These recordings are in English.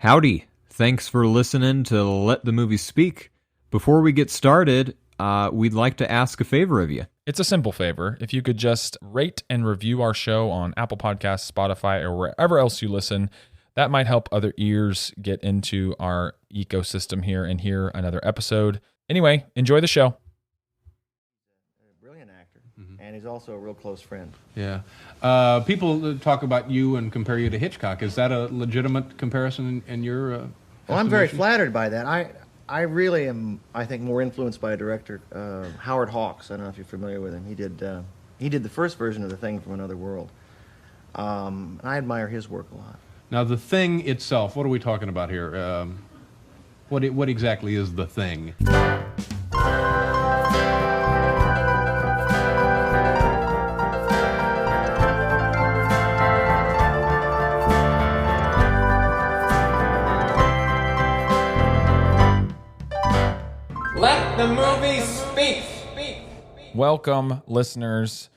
Howdy. Thanks for listening to Let the Movie Speak. Before we get started, we'd like to ask a favor of you. It's a simple favor. If you could just rate and review our show on Apple Podcasts, Spotify, or wherever else you listen, that might help other ears get into our ecosystem here and hear another episode. Anyway, enjoy the show. A brilliant actor, and he's also a real close friend. Yeah. People talk about you and compare you to Hitchcock. Is that a legitimate comparison in your Well, I'm very estimation? flattered by that. I really am, I think, more influenced by a director, Howard Hawks. I don't know if you're familiar with him. He did the first version of The Thing from Another World. I admire his work a lot. Now, The Thing itself, what are we talking about here? What exactly is The Thing? Let the movie speak. Welcome, listeners,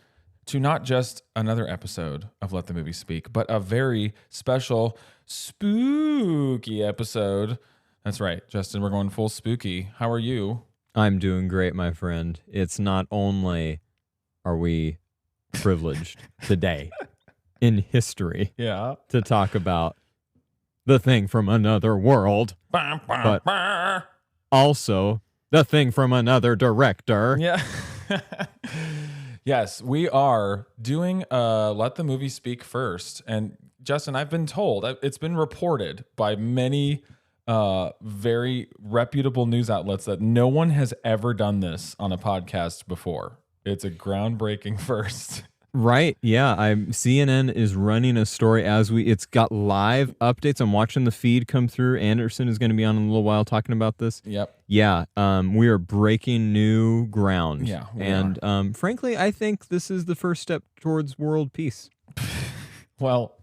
to not just another episode of Let the Movie Speak, but a very special spooky episode. That's right, Justin, we're going full spooky. How are you? I'm doing great, my friend. It's not only are we privileged today in history Yeah. to talk about The Thing from Another World, but also The Thing from Another Director. Yeah. Yes, we are doing Let the Movie Speak first. And Justin, I've been told, it's been reported by many very reputable news outlets that no one has ever done this on a podcast before. It's a groundbreaking first. Right, yeah. CNN is running a story it's got live updates. I'm watching the feed come through. Anderson is going to be on in a little while talking about this. Yep. Yeah, we are breaking new ground. Yeah, we and frankly, I think this is the first step towards world peace. Well,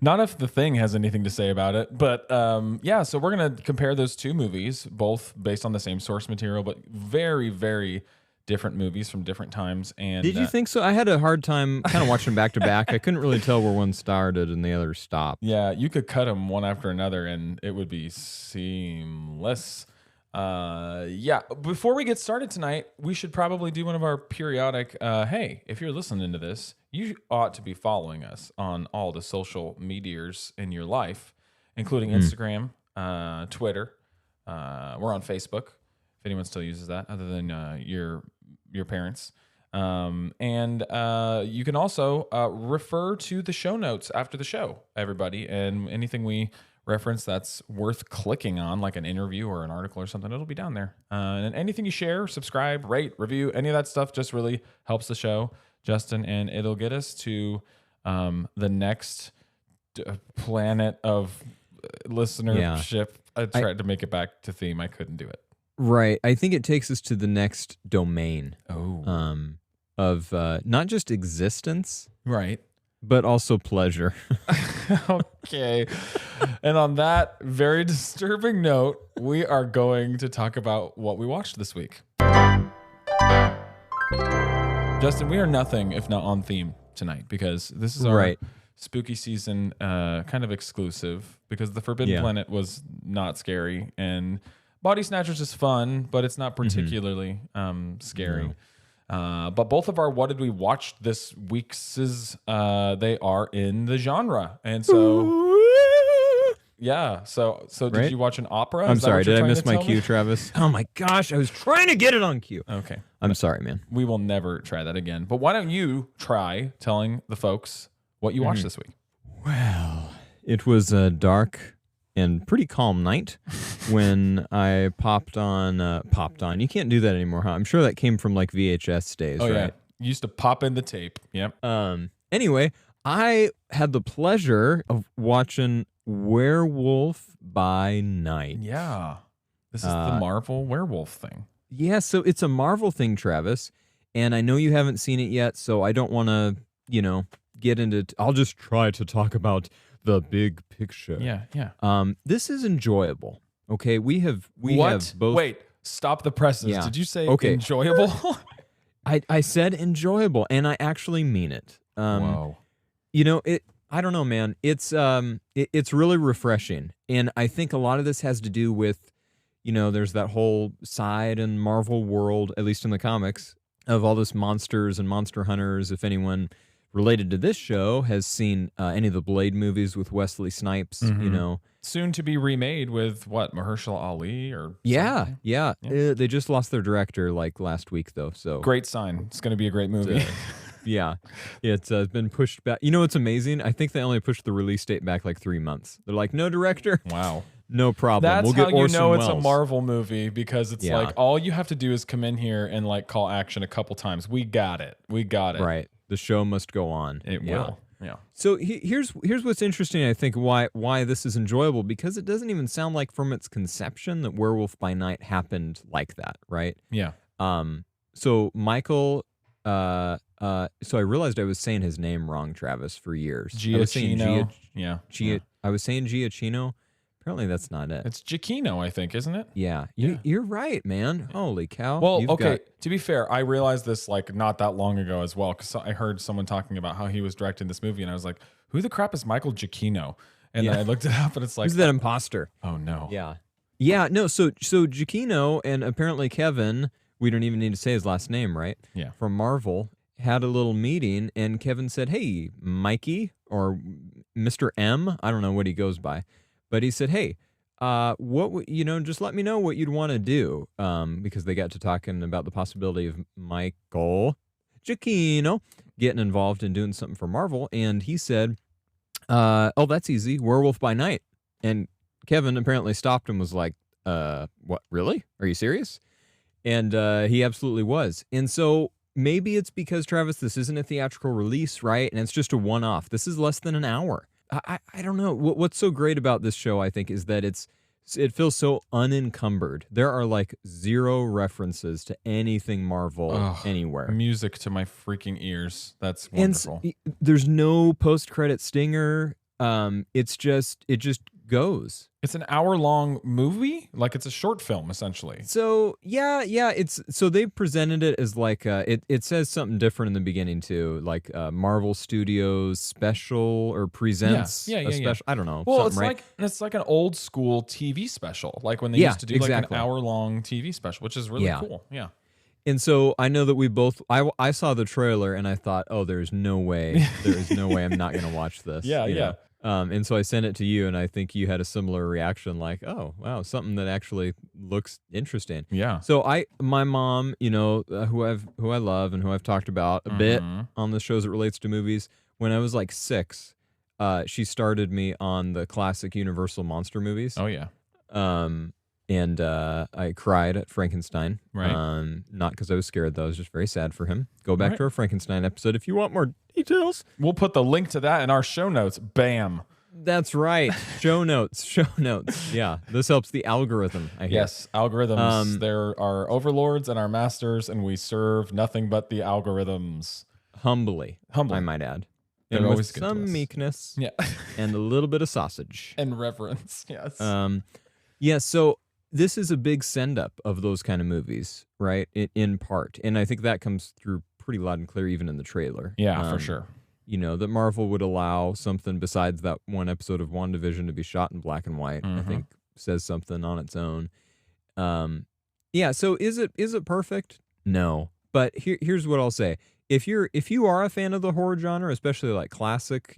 not if The Thing has anything to say about it, but yeah, so we're going to compare those two movies, both based on the same source material, but very, very different movies from different times. And did you think so? I had a hard time kind of watching them back to back. I couldn't really tell where one started and the other stopped. Yeah, you could cut them one after another and it would be seamless. Yeah, before we get started tonight, we should probably do one of our periodic, hey, if you're listening to this, you ought to be following us on all the social meteors in your life, including Instagram, Twitter. We're on Facebook, if anyone still uses that, other than your parents. And you can also refer to the show notes after the show, everybody, and anything we reference that's worth clicking on, like an interview or an article or something, it'll be down there. And anything you share, subscribe, rate, review, any of that stuff just really helps the show, Justin, and it'll get us to the next planet of listenership. I tried to make it back to theme. I couldn't do it. Right. I think it takes us to the next domain of not just existence, Right. but also pleasure. Okay. And on that very disturbing note, we are going to talk about what we watched this week. Justin, we are nothing if not on theme tonight because this is our spooky season kind of exclusive because The Forbidden Planet was not scary and Body Snatchers is fun, but it's not particularly scary. No. But both of our what did we watch this week's they are in the genre, and so yeah. So did you watch an opera? I'm sorry, did I miss my cue, Travis? Oh my gosh, I was trying to get it on cue. Okay, I'm sorry, man. We will never try that again. But why don't you try telling the folks what you watched this week? Well, it was a dark and pretty calm night when I popped on. You can't do that anymore, huh? I'm sure that came from like VHS days, right? Yeah. You used to pop in the tape. Yep. Anyway, I had the pleasure of watching Werewolf by Night. Yeah. This is the Marvel werewolf thing. Yeah, so it's a Marvel thing, Travis, and I know you haven't seen it yet, so I don't want to, get into... I'll just try to talk about the big picture. Yeah. This is enjoyable. Okay, we have both. Wait, stop the presses. Yeah. Did you say Okay. enjoyable? I said enjoyable, and I actually mean it. Whoa. I don't know, man. It's really refreshing, and I think a lot of this has to do with, there's that whole side in Marvel world, at least in the comics, of all this monsters and monster hunters. If anyone related to this show has seen any of the Blade movies with Wesley Snipes, Soon to be remade with what, Mahershala Ali or Yeah, something? yeah. They just lost their director like last week, though. So Great sign. It's going to be a great movie. yeah, it's been pushed back. You know what's amazing? I think they only pushed the release date back like 3 months. They're like, no director. Wow. No problem. That's we'll how get you Orson know it's a Welles. Marvel movie, because it's Yeah. like all you have to do is come in here and like call action a couple times. We got it. We got it. Right. The show must go on. It Yeah. will. Yeah. So here's what's interesting. I think why this is enjoyable, because it doesn't even sound like from its conception that Werewolf by Night happened like that, right? Yeah. So Michael. So I realized I was saying his name wrong, Travis, for years. I was saying Giacchino. Yeah. I was saying Giacchino. Apparently, that's not it. It's Giacchino, I think, isn't it? Yeah, you're right, man. Holy cow! Well, You've okay. got- To be fair, I realized this like not that long ago as well, because I heard someone talking about how he was directing this movie, and I was like, "Who the crap is Michael Giacchino?" And then Yeah. I looked it up, and it's like, who's that imposter? "Oh no." Yeah. No. So Giacchino and apparently Kevin. We don't even need to say his last name, right? Yeah. From Marvel, had a little meeting, and Kevin said, "Hey, Mikey or Mr. M. I don't know what he goes by, but he said, hey." Just let me know what you'd want to do, because they got to talking about the possibility of Michael Giacchino getting involved in doing something for Marvel, and he said, "Oh, that's easy, Werewolf by Night." And Kevin apparently stopped and was like, "What? Really? Are you serious?" And he absolutely was. And so maybe it's because, Travis, this isn't a theatrical release, right? And it's just a one-off. This is less than an hour. I don't know. What's so great about this show, I think, is that it feels so unencumbered. There are like zero references to anything Marvel anywhere. Music to my freaking ears. That's And wonderful. there's no post-credit stinger. It just goes. It's an hour-long movie? Like it's a short film, essentially. So yeah. So they presented it as like it says something different in the beginning too, like Marvel Studios special or presents Yeah. a special. I don't know. Well, something, it's like an old school TV special, like when they Yeah, used to do exactly. like an hour-long TV special, which is really Yeah. cool. Yeah. And so I know that we both. I saw the trailer and I thought, oh, there's no way I'm not gonna watch this. Yeah, you yeah. know? And so I sent it to you, and I think you had a similar reaction, like, "Oh, wow, something that actually looks interesting." Yeah. So my mom, who I love and who I've talked about a bit on the shows that relates to movies. When I was like 6, she started me on the classic Universal monster movies. Oh yeah. And I cried at Frankenstein. Right. Not because I was scared, though. I was just very sad for him. Go back Right. to our Frankenstein episode if you want more details. We'll put the link to that in our show notes. Bam. That's right. Show notes. Yeah, this helps the algorithm, I hear. Yes, algorithms. There are overlords and our masters, and we serve nothing but the algorithms. Humbly, Humbly. I might add. They're And always with good to some us. meekness Yeah. and a little bit of sausage. And reverence. Yes. Yeah, so this is a big send-up of those kind of movies, right, in part. And I think that comes through pretty loud and clear even in the trailer. Yeah, for sure. That Marvel would allow something besides that one episode of WandaVision to be shot in black and white, I think says something on its own. Yeah, so is it perfect? No. But here's what I'll say. If you are a fan of the horror genre, especially like classic,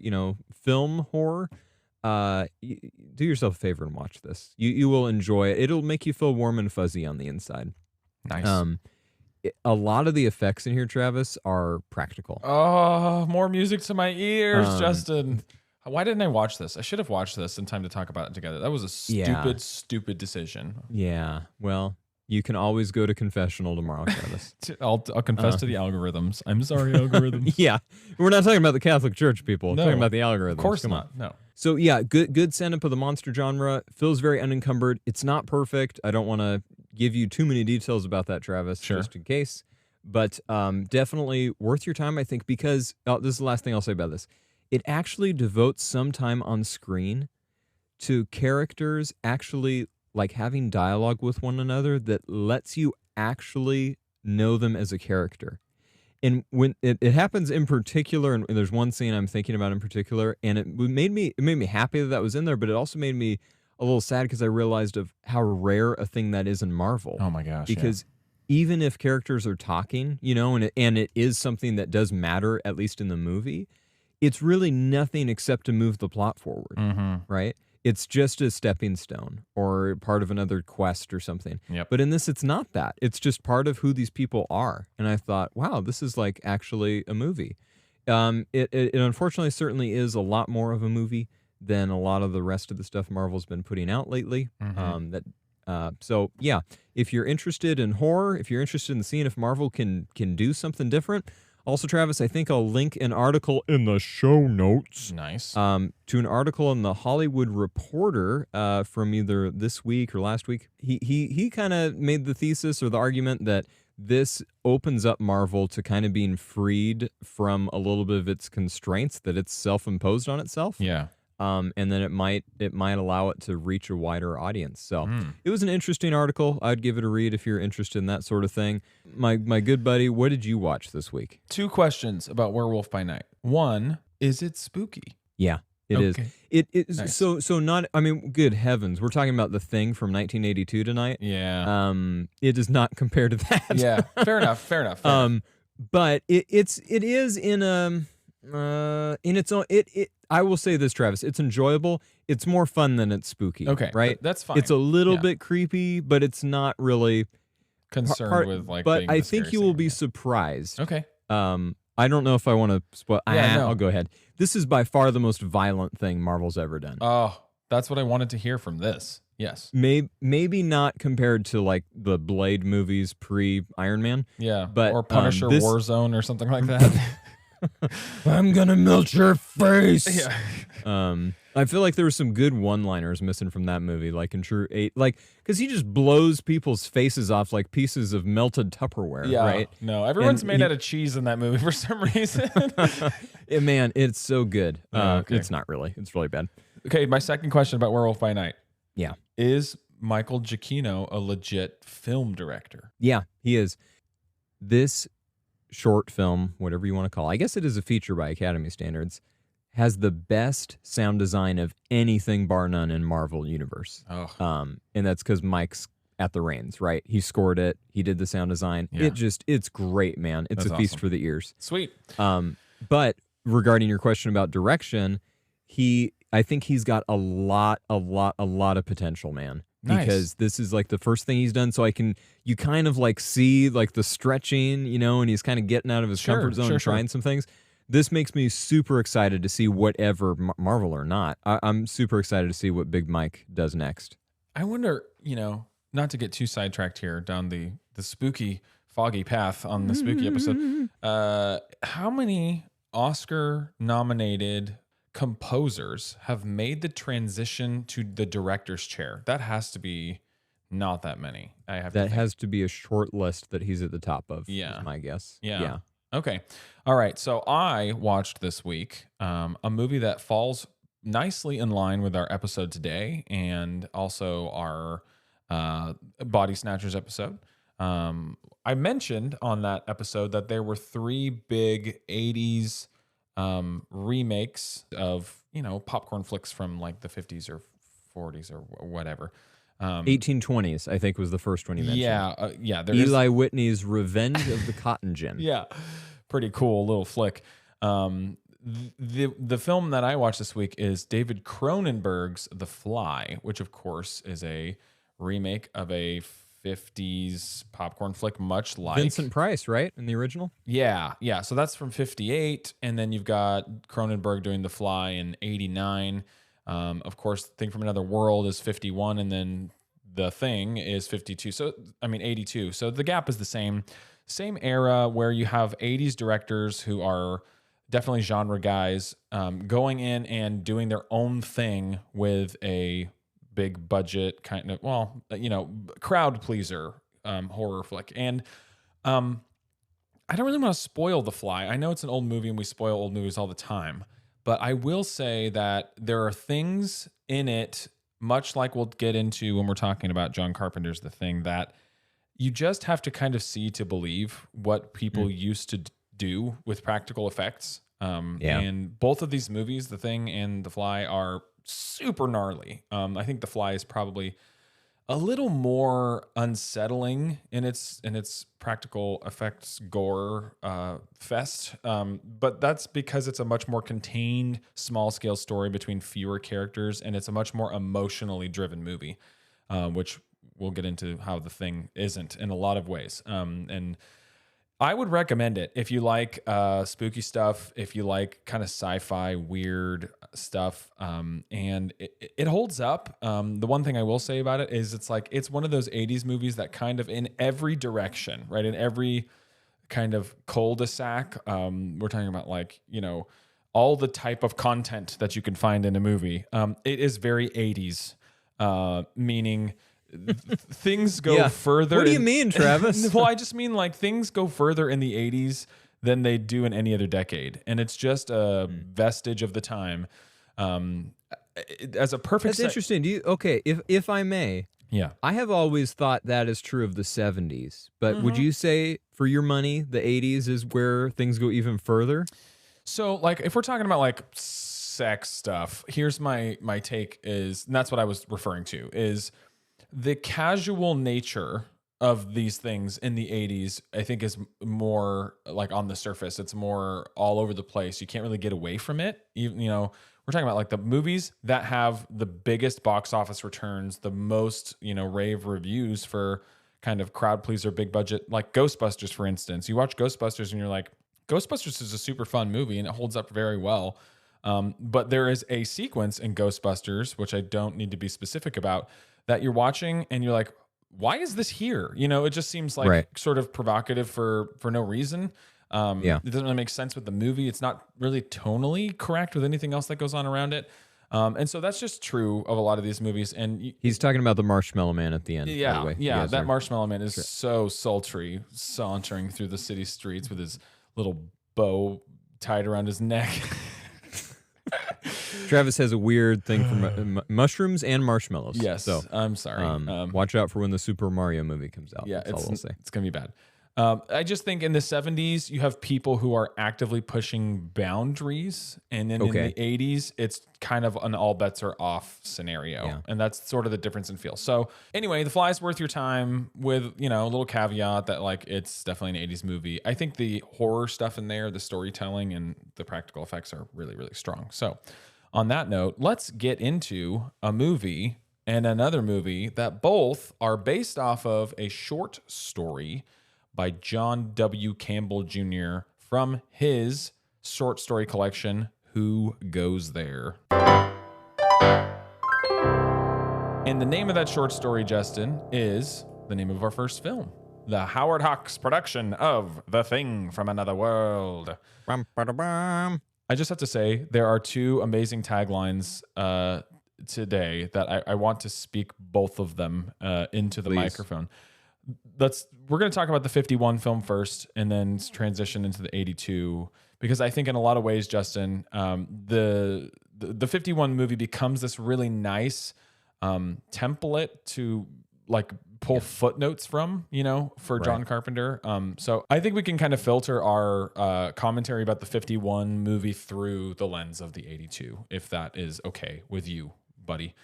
film horror, do yourself a favor and watch this. You will enjoy it. It'll make you feel warm and fuzzy on the inside. Nice. A lot of the effects in here, Travis, are practical. Oh, more music to my ears, Um, Justin. Why didn't I watch this? I should have watched this in time to talk about it together. That was a stupid decision. Yeah. Well, you can always go to confessional tomorrow, Travis. I'll confess to the algorithms. I'm sorry, algorithms. Yeah. We're not talking about the Catholic Church, people. We're No. talking about the algorithms. Of course Come on. not. No. So yeah, good send-up of the monster genre. Feels very unencumbered. It's not perfect. I don't want to give you too many details about that, Travis, Sure. just in case. But definitely worth your time, I think, because this is the last thing I'll say about this. It actually devotes some time on screen to characters actually like having dialogue with one another that lets you actually know them as a character. And when it happens in particular, and there's one scene I'm thinking about in particular, and it made me happy that was in there, but it also made me a little sad because I realized of how rare a thing that is in Marvel. Oh my gosh! Because even if characters are talking, and it is something that does matter, at least in the movie, it's really nothing except to move the plot forward, right? It's just a stepping stone or part of another quest or something. Yep. But in this, it's not that. It's just part of who these people are. And I thought, wow, this is like actually a movie. It unfortunately certainly is a lot more of a movie than a lot of the rest of the stuff Marvel's been putting out lately. So yeah, if you're interested in horror, if you're interested in seeing if Marvel can do something different. Also, Travis, I think I'll link an article in the show notes. Nice. To an article in the Hollywood Reporter from either this week or last week. He kind of made the thesis or the argument that this opens up Marvel to kind of being freed from a little bit of its constraints that it's self-imposed on itself. Yeah. And then it might allow it to reach a wider audience. So it was an interesting article. I'd give it a read if you're interested in that sort of thing. My good buddy, what did you watch this week? 2 questions about Werewolf by Night. One, is it spooky? Yeah, it is. Okay. It is Nice. so not. I mean, good heavens, we're talking about The Thing from 1982 tonight. Yeah. It does not compare to that. Yeah. Fair enough. Fair enough. But it is in its own. I will say this, Travis. It's enjoyable. It's more fun than it's spooky. Okay, right? that's fine. It's a little Yeah. bit creepy, but it's not really Concerned with like. But being I the think scary you will scene, be yeah. surprised. Okay. I don't know if I want to spoil. Yeah, no. I'll go ahead. This is by far the most violent thing Marvel's ever done. Oh, that's what I wanted to hear from this. Yes. Maybe not compared to like the Blade movies pre Iron Man. Yeah. But, or Punisher this- Warzone or something like that. I'm gonna melt your face. Yeah. I feel like there were some good one-liners missing from that movie, like in True 8, like because he just blows people's faces off like pieces of melted Tupperware. Yeah. Right. No, everyone's And made he- out of cheese in that movie for some reason. Yeah, man, it's so good. Okay. It's not really. It's really bad. Okay, my second question about Werewolf by Night. Yeah. Is Michael Giacchino a legit film director? Yeah, he is. This short film, whatever you want to call it, I guess it is a feature by Academy standards, has the best sound design of anything bar none in Marvel Universe. Oh. And that's because Mike's at the reins, right? He scored it. He did the sound design. Yeah. It's great, man. It's That's a feast awesome. for the ears. Sweet. But regarding your question about direction, I think he's got a lot of potential, man. Nice. Because this is like the first thing he's done, so you kind of like see like the stretching, and he's kind of getting out of his Sure, comfort zone sure, and trying some things. This makes me super excited to see whatever Marvel or not. I'm super excited to see what Big Mike does next. I wonder, not to get too sidetracked here down the spooky, foggy path on the spooky episode. How many Oscar-nominated composers have made the transition to the director's chair? That has to be not that many. That has to be a short list that he's at the top of. Yeah. Is my guess. Yeah. Okay. All right. So I watched this week a movie that falls nicely in line with our episode today and also our Body Snatchers episode. I mentioned on that episode that there were 3 big 80s remakes of, popcorn flicks from like the 50s or 40s or whatever. 1820s, I think, was the first one you mentioned. Yeah. There is- Eli Whitney's Revenge of the Cotton Gin. Yeah, pretty cool little flick. The film that I watched this week is David Cronenberg's The Fly, which of course is a remake of a 50s popcorn flick, much like Vincent Price, right? In the original? Yeah. So that's from 58, and then you've got Cronenberg doing The Fly in 89. Of course, Thing from Another World is 51, and then The Thing is 52. 82. So the gap is the same era where you have 80s directors who are definitely genre guys going in and doing their own thing with a big budget kind of, crowd pleaser horror flick. And I don't really want to spoil The Fly. I know it's an old movie and we spoil old movies all the time. But I will say that there are things in it, much like we'll get into when we're talking about John Carpenter's The Thing, that you just have to kind of see to believe what people used to do with practical effects. Yeah. And both of these movies, The Thing and The Fly, are super gnarly. I think The Fly is probably a little more unsettling in its practical effects gore fest, but that's because it's a much more contained, small scale story between fewer characters, and it's a much more emotionally driven movie, which we'll get into how The Thing isn't in a lot of ways. And I would recommend it if you like spooky stuff, if you like kind of sci-fi weird stuff, and it holds up. The one thing I will say about it is it's one of those 80s movies that kind of in every direction, right? In every kind of cul-de-sac, we're talking about all the type of content that you can find in a movie. It is very 80s, meaning things go further. What do you mean, Travis? Well, I just mean things go further in the 80s than they do in any other decade. And it's just a vestige of the time. As a perfect... That's interesting. If I may, yeah. I have always thought that is true of the 70s. But would you say, for your money, the 80s is where things go even further? So, if we're talking about, sex stuff, here's my take is, and that's what I was referring to, is the casual nature of these things in the 80s, I think, is more on the surface. It's more all over the place. You can't really get away from it. We're talking about the movies that have the biggest box office returns, the most, rave reviews for kind of crowd pleaser, big budget, like Ghostbusters, for instance. You watch Ghostbusters and you're like, Ghostbusters is a super fun movie and it holds up very well. But there is a sequence in Ghostbusters, which I don't need to be specific about, that you're watching and you're like, why is this here? It just seems sort of provocative for no reason. It doesn't really make sense with the movie. It's not really tonally correct with anything else that goes on around it. And so that's just true of a lot of these movies. And he's talking about the Marshmallow Man at the end. Yeah, by the way. yeah. That Marshmallow Man is so sultry, sauntering through the city streets with his little bow tied around his neck. Travis has a weird thing for mushrooms and marshmallows. Yes, so I'm sorry. Watch out for when the Super Mario movie comes out. Yeah, that's all I'll say. It's gonna be bad. I just think in the 70s you have people who are actively pushing boundaries, and then in the 80s it's kind of an all bets are off scenario, and that's sort of the difference in feel. So anyway, The Fly is worth your time with a little caveat that it's definitely an 80s movie. I think the horror stuff in there, the storytelling and the practical effects are really, really strong. So on that note, let's get into a movie and another movie that both are based off of a short story by John W. Campbell Jr. from his short story collection, Who Goes There? And the name of that short story, Justin, is the name of our first film, the Howard Hawks production of The Thing from Another World. I just have to say, there are two amazing taglines today that I want to speak both of them into the microphone. We're going to talk about the 51 film first and then transition into the 82, because I think in a lot of ways, Justin, the 51 movie becomes this really nice template to pull footnotes from, for John Carpenter. So I think we can kind of filter our commentary about the 51 movie through the lens of the 82, if that is okay with you, buddy.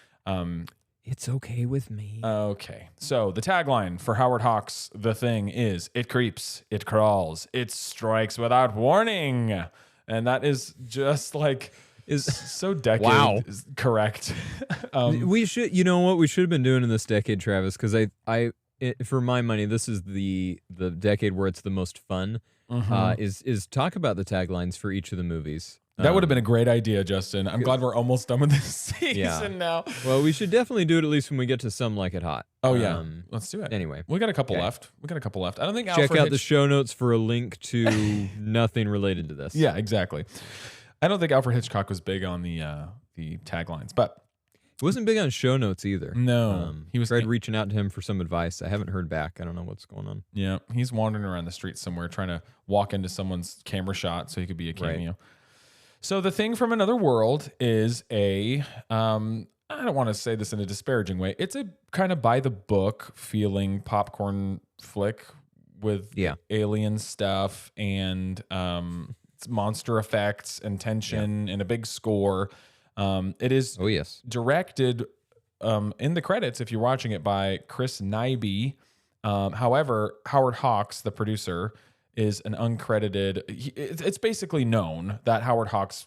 It's okay with me. Okay. So the tagline for Howard Hawks' The Thing is, it creeps, it crawls, it strikes without warning. And that is just is so decade. Wow. Correct. We should, what we should have been doing in this decade, Travis, because for my money, this is the decade where it's the most fun, is talk about the taglines for each of the movies. That would have been a great idea, Justin. I'm glad we're almost done with this season now. Well, we should definitely do it at least when we get to Some Like It Hot. Oh, yeah. Let's do it. Anyway. We got a couple left. I don't think Check out the show notes for a link to nothing related to this. Yeah, exactly. I don't think Alfred Hitchcock was big on the taglines, but he wasn't big on show notes either. No. He was tried reaching out to him for some advice. I haven't heard back. I don't know what's going on. Yeah, he's wandering around the street somewhere trying to walk into someone's camera shot so he could be a cameo. Right. So The Thing from Another World is I don't want to say this in a disparaging way. It's a kind of by the book feeling popcorn flick with Yeah. alien stuff and monster effects and tension and a big score. It is Oh, yes. directed in the credits, if you're watching it, by Chris Nyby. However, Howard Hawks, the producer, is an uncredited. It's basically known that Howard Hawks,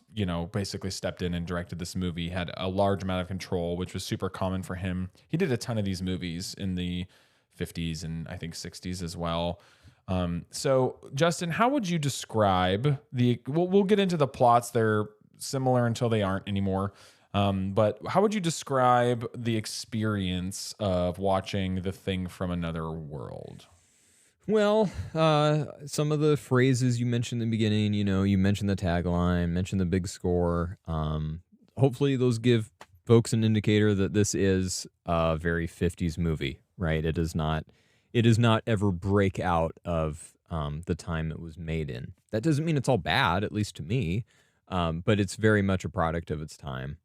basically stepped in and directed this movie, had a large amount of control, which was super common for him. He did a ton of these movies in the 50s and I think 60s as well. So, Justin, how would you describe we'll get into the plots. They're similar until they aren't anymore. But how would you describe the experience of watching The Thing from Another World? Well, some of the phrases you mentioned in the beginning, you mentioned the tagline, mentioned the big score. Hopefully those give folks an indicator that this is a very 50s movie, right? It does not ever break out of the time it was made in. That doesn't mean it's all bad, at least to me, but it's very much a product of its time.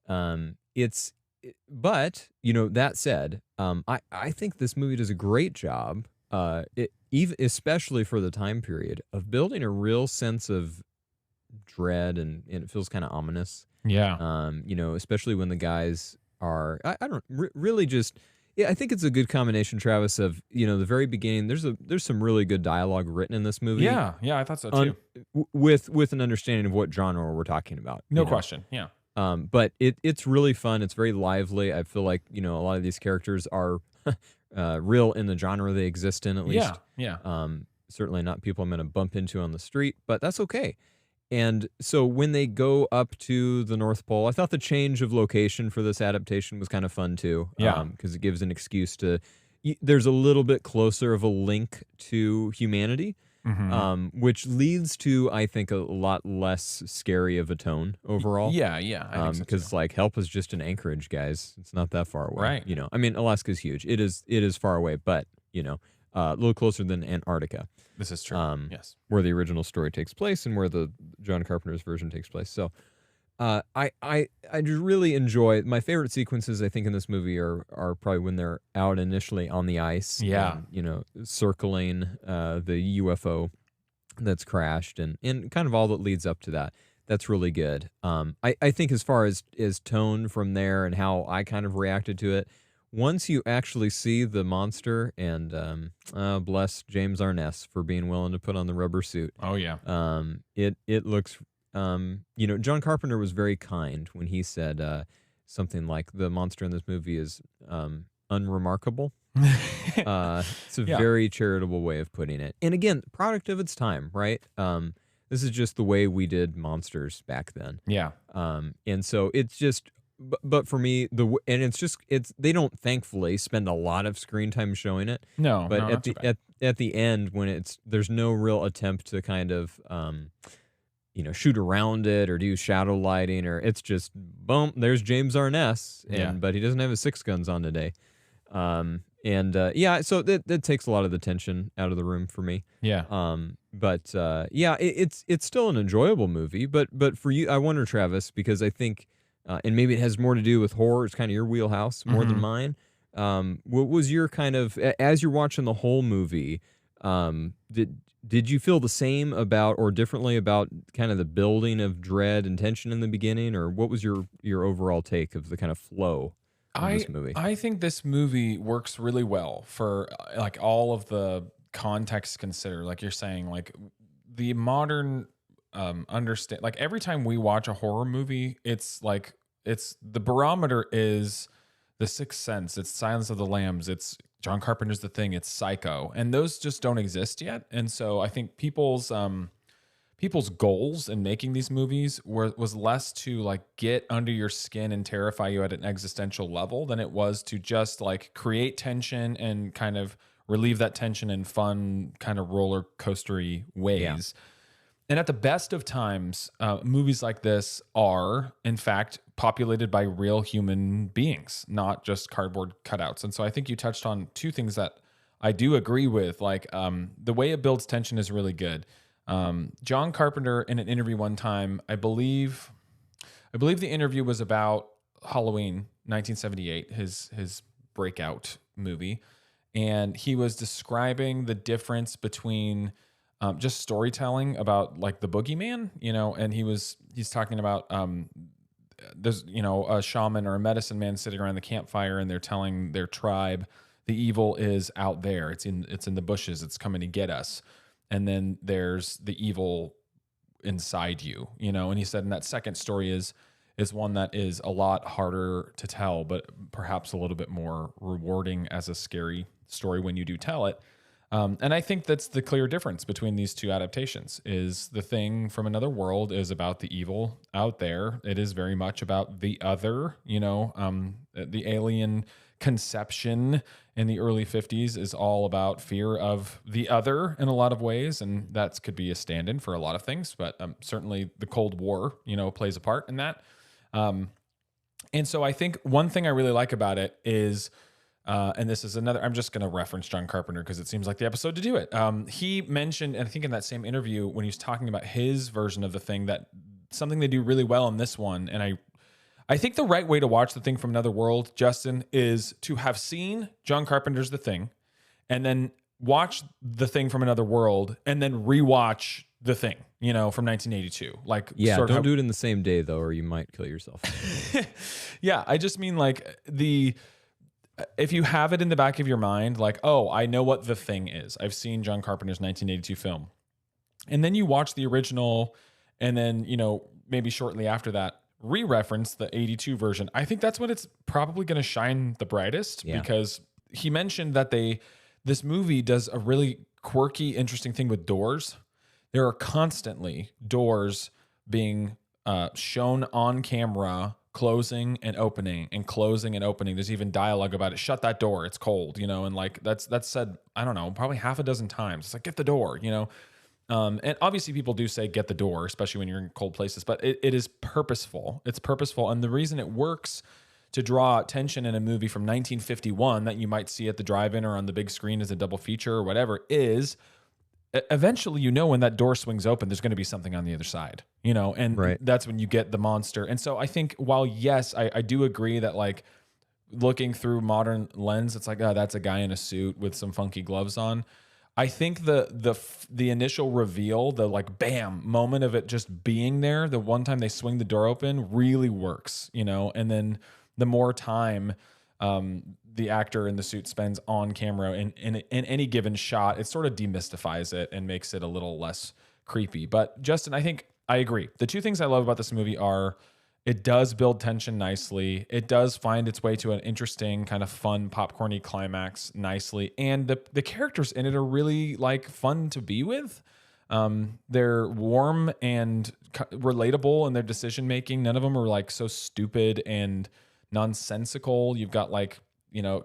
But that said, I think this movie does a great job, even especially for the time period, of building a real sense of dread, and it feels kind of ominous. Yeah. Especially when the guys are, I don't really just. Yeah, I think it's a good combination, Travis, of the very beginning. There's some really good dialogue written in this movie. Yeah, I thought so too. With an understanding of what genre we're talking about. No question. Yeah. But it's really fun. It's very lively. I feel like a lot of these characters are real in the genre they exist in, at least. Yeah. Certainly not people I'm going to bump into on the street, but that's okay. And so when they go up to the North Pole, I thought the change of location for this adaptation was kind of fun too. Yeah. Because it gives an excuse to. There's a little bit closer of a link to humanity. Which leads to, I think, a lot less scary of a tone overall. Yeah. I think so Because too. help is just in Anchorage, guys. It's not that far away. Right. I mean, Alaska's huge. It is far away, but a little closer than Antarctica. This is true. Yes. Where the original story takes place and where the John Carpenter's version takes place. So, I just really enjoy my favorite sequences. I think in this movie are probably when they're out initially on the ice. Yeah. And, circling the UFO that's crashed and kind of all that leads up to that. That's really good. I think as far as tone from there and how I kind of reacted to it, once you actually see the monster, and bless James Arness for being willing to put on the rubber suit. Oh yeah. It looks. John Carpenter was very kind when he said something like the monster in this movie is unremarkable. It's a very charitable way of putting it. And again, product of its time, right? This is just the way we did monsters back then. Yeah. And so it's just, but for me, they don't thankfully spend a lot of screen time showing it. No. But No, at the end, when there's no real attempt to kind of shoot around it or do shadow lighting, or it's just boom, there's James Arness, but he doesn't have his 6 guns on today. So that takes a lot of the tension out of the room for me. Yeah. It's still an enjoyable movie, but for you, I wonder, Travis, because I think, and maybe it has more to do with horror. It's kind of your wheelhouse more than mine. What was your kind of, as you're watching the whole movie, did you feel the same about or differently about kind of the building of dread and tension in the beginning, or what was your overall take of the kind of flow of this movie? I think this movie works really well for like all of the context considered. Like you're saying, like the modern understand. Like every time we watch a horror movie, it's the barometer is The Sixth Sense, it's Silence of the Lambs, it's John Carpenter's The Thing, it's Psycho, and those just don't exist yet. And so I think people's goals in making these movies was less to like get under your skin and terrify you at an existential level than it was to just like create tension and kind of relieve that tension in fun kind of roller coastery ways. Yeah. And at the best of times, movies like this are, in fact, populated by real human beings, not just cardboard cutouts. And so I think you touched on 2 things that I do agree with. Like the way it builds tension is really good. John Carpenter, in an interview one time, I believe the interview was about Halloween 1978, his breakout movie. and he was describing the difference between just storytelling about like the boogeyman, and he's talking about there's a shaman or a medicine man sitting around the campfire, and they're telling their tribe the evil is out there. It's in the bushes. It's coming to get us. And then there's the evil inside you, and he said, and that second story is one that is a lot harder to tell, but perhaps a little bit more rewarding as a scary story when you do tell it. And I think that's the clear difference between these two adaptations. Is The Thing from Another World is about the evil out there. It is very much about the other, the alien conception in the early 50s is all about fear of the other in a lot of ways. And that could be a stand-in for a lot of things, but certainly the Cold War, plays a part in that. And so I think one thing I really like about it is, and this is another, I'm just going to reference John Carpenter because it seems like the episode to do it. He mentioned, and I think in that same interview when he was talking about his version of The Thing, that something they do really well in this one, and I think the right way to watch The Thing from Another World, Justin, is to have seen John Carpenter's The Thing, and then watch The Thing from Another World, and then rewatch The Thing, from 1982. Like, yeah, don't do it in the same day though, or you might kill yourself. Yeah, I just mean like if you have it in the back of your mind, like, oh, I know what The Thing is. I've seen John Carpenter's 1982 film. And then you watch the original, and then, maybe shortly after that, re-reference the 82 version. I think that's when it's probably going to shine the brightest, because he mentioned that this movie does a really quirky, interesting thing with doors. There are constantly doors being shown on camera, closing and opening and closing and opening. There's even dialogue about it. Shut that door. It's cold, and like that's said, I don't know, probably half a dozen times. It's like, get the door, and obviously people do say get the door, especially when you're in cold places, but it is purposeful. It's purposeful. And the reason it works to draw attention in a movie from 1951 that you might see at the drive-in or on the big screen as a double feature or whatever is eventually, when that door swings open, there's going to be something on the other side, and right. That's when you get the monster. And so I think while, yes, I do agree that like looking through modern lens, it's like, oh, that's a guy in a suit with some funky gloves on. I think the initial reveal, the like bam moment of it just being there, the one time they swing the door open really works, and then the more time the actor in the suit spends on camera in any given shot, it sort of demystifies it and makes it a little less creepy. But Justin, I think I agree. The two things I love about this movie are it does build tension nicely. It does find its way to an interesting kind of fun popcorny climax nicely. And the characters in it are really like fun to be with. They're warm and relatable in their decision making. None of them are like so stupid and nonsensical. You've got like,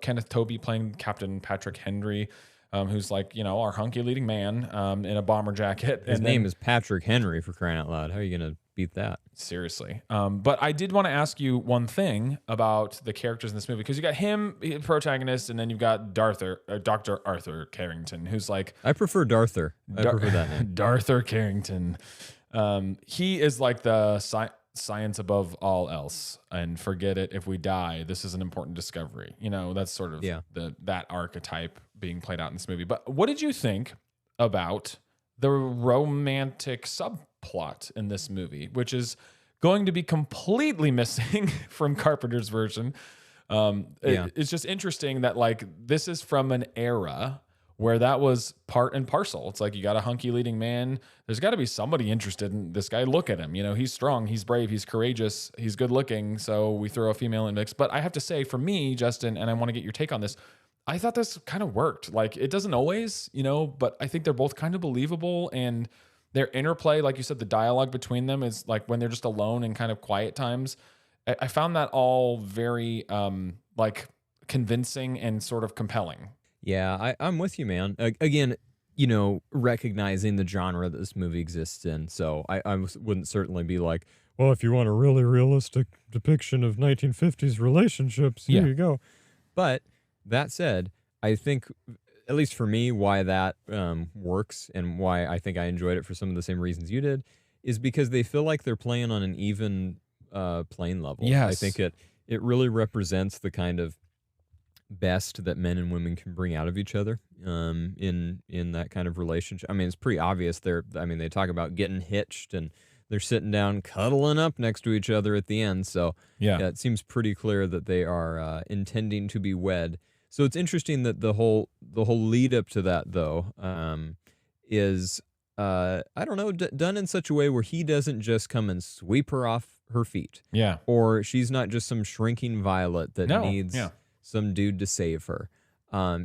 Kenneth Tobey playing Captain Patrick Henry, who's like, our hunky leading man in a bomber jacket. His name is Patrick Henry, for crying out loud. How are you going to beat that? Seriously. But I did want to ask you one thing about the characters in this movie, because you got him, protagonist, and then you've got Dr. Arthur Carrington, who's like... I prefer Darther. I prefer that name. Darther Carrington. He is like the science above all else, and forget it if we die. This is an important discovery. That's sort of that archetype being played out in this movie. But what did you think about the romantic subplot in this movie, which is going to be completely missing from Carpenter's version? It's just interesting that like this is from an era where that was part and parcel. It's like you got a hunky leading man. There's got to be somebody interested in this guy. Look at him. He's strong, he's brave, he's courageous, he's good looking. So we throw a female in the mix. But I have to say, for me, Justin, and I want to get your take on this, I thought this kind of worked. Like, it doesn't always, but I think they're both kind of believable, and their interplay, like you said, the dialogue between them is like when they're just alone and kind of quiet times. I found that all very like convincing and sort of compelling. Yeah, I'm with you, man. Again, recognizing the genre that this movie exists in. So I wouldn't certainly be like, well, if you want a really realistic depiction of 1950s relationships, here you go. But that said, I think, at least for me, why that works and why I think I enjoyed it for some of the same reasons you did is because they feel like they're playing on an even playing level. Yes. I think it really represents the kind of best that men and women can bring out of each other in that kind of relationship. I mean, it's pretty obvious. They talk about getting hitched, and they're sitting down, cuddling up next to each other at the end. So Yeah. it seems pretty clear that they are intending to be wed. So it's interesting that the whole lead up to that, though, is I don't know, done in such a way where he doesn't just come and sweep her off her feet. Yeah. Or she's not just some shrinking violet that No, needs yeah. some dude to save her.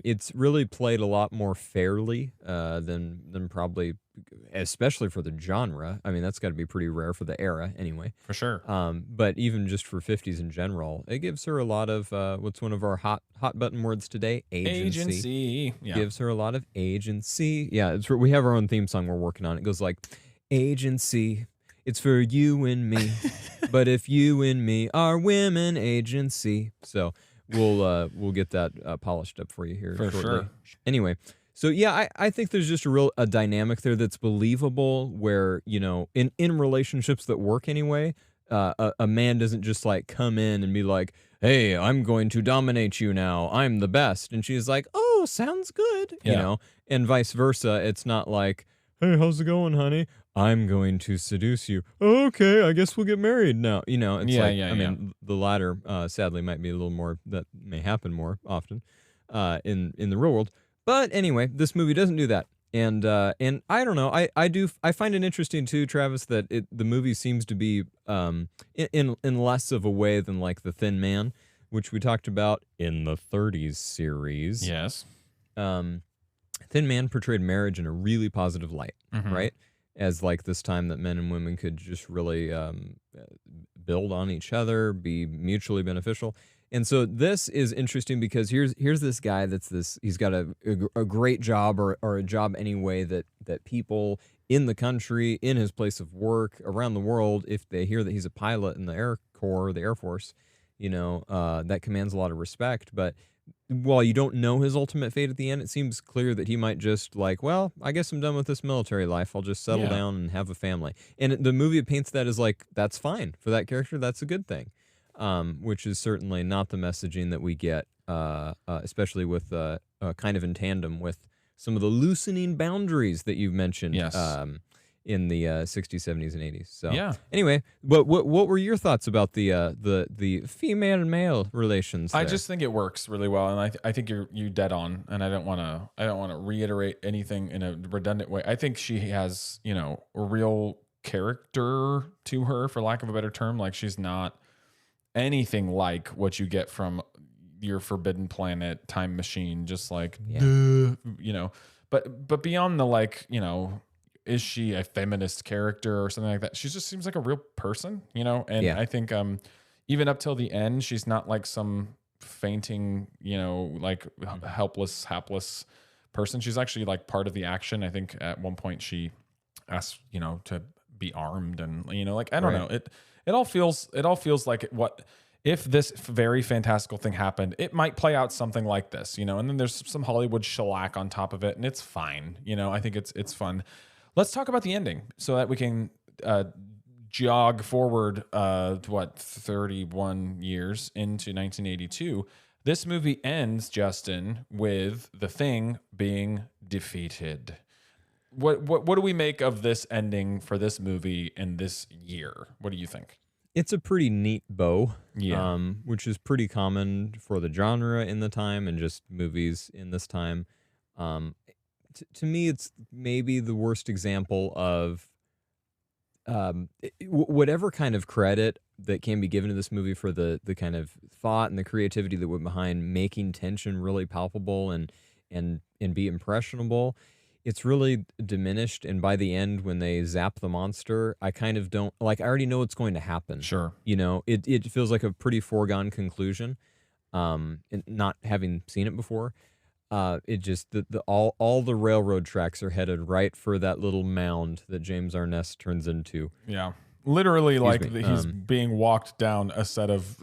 It's really played a lot more fairly than probably, especially for the genre. I mean, that's got to be pretty rare for the era anyway. For sure. But even just for 50s in general, it gives her a lot of what's one of our hot button words today? Agency. Yeah. Gives her a lot of agency. Yeah, we have our own theme song we're working on. It goes like, agency, it's for you and me. But if you and me are women, agency. So we'll get that polished up for you here For shortly. sure. Anyway, so yeah, I think there's just a dynamic there that's believable where, in relationships that work anyway, a man doesn't just like come in and be like, hey, I'm going to dominate you now. I'm the best. And she's like, oh, sounds good. Yeah. And vice versa. It's not like, hey, how's it going, honey? I'm going to seduce you. Okay, I guess we'll get married now. It's Yeah, like, yeah, I mean, the latter, sadly, might be a little more, that may happen more often in the real world. But anyway, this movie doesn't do that. And I don't know. I find it interesting too, Travis, that the movie seems to be in less of a way than like The Thin Man, which we talked about in the 30s series. Yes. Thin Man portrayed marriage in a really positive light, right? As like this time that men and women could just really build on each other, be mutually beneficial. And so this is interesting because here's this guy he's got a great job or a job anyway that people in the country, in his place of work, around the world, if they hear that he's a pilot in the Air Corps, the Air Force, that commands a lot of respect. But while you don't know his ultimate fate at the end, it seems clear that he might just like, well, I guess I'm done with this military life. I'll just settle down and have a family. And the movie paints that as like, that's fine. For that character, that's a good thing. Which is certainly not the messaging that we get, especially with kind of in tandem with some of the loosening boundaries that you've mentioned. Yes. In the 60s, 70s, and 80s. So Yeah. anyway, what were your thoughts about the female and male relations? I there? just think it works really well, and I think you dead on. And I don't want to reiterate anything in a redundant way. I think she has a real character to her, for lack of a better term. Like, she's not anything like what you get from your Forbidden Planet time machine. Just like but beyond the like is she a feminist character or something like that? She just seems like a real person, And I think even up till the end, she's not like some fainting, like helpless, hapless person. She's actually like part of the action. I think at one point she asks, to be armed, and like I don't know. It all feels like what if this very fantastical thing happened, it might play out something like this, and then there's some Hollywood shellac on top of it, and it's fine. I think it's fun. Let's talk about the ending so that we can jog forward, 31 years into 1982. This movie ends, Justin, with the Thing being defeated. What do we make of this ending for this movie in this year? What do you think? It's a pretty neat bow, Yeah. Which is pretty common for the genre in the time and just movies in this time. To me, it's maybe the worst example of whatever kind of credit that can be given to this movie for the kind of thought and the creativity that went behind making tension really palpable and be impressionable. It's really diminished, and by the end, when they zap the monster, I kind of don't like. I already know what's going to happen. Sure. It feels like a pretty foregone conclusion. And not having seen it before, it just all the railroad tracks are headed right for that little mound that James Arness turns into. Yeah. Literally, Excuse me, he's being walked down a set of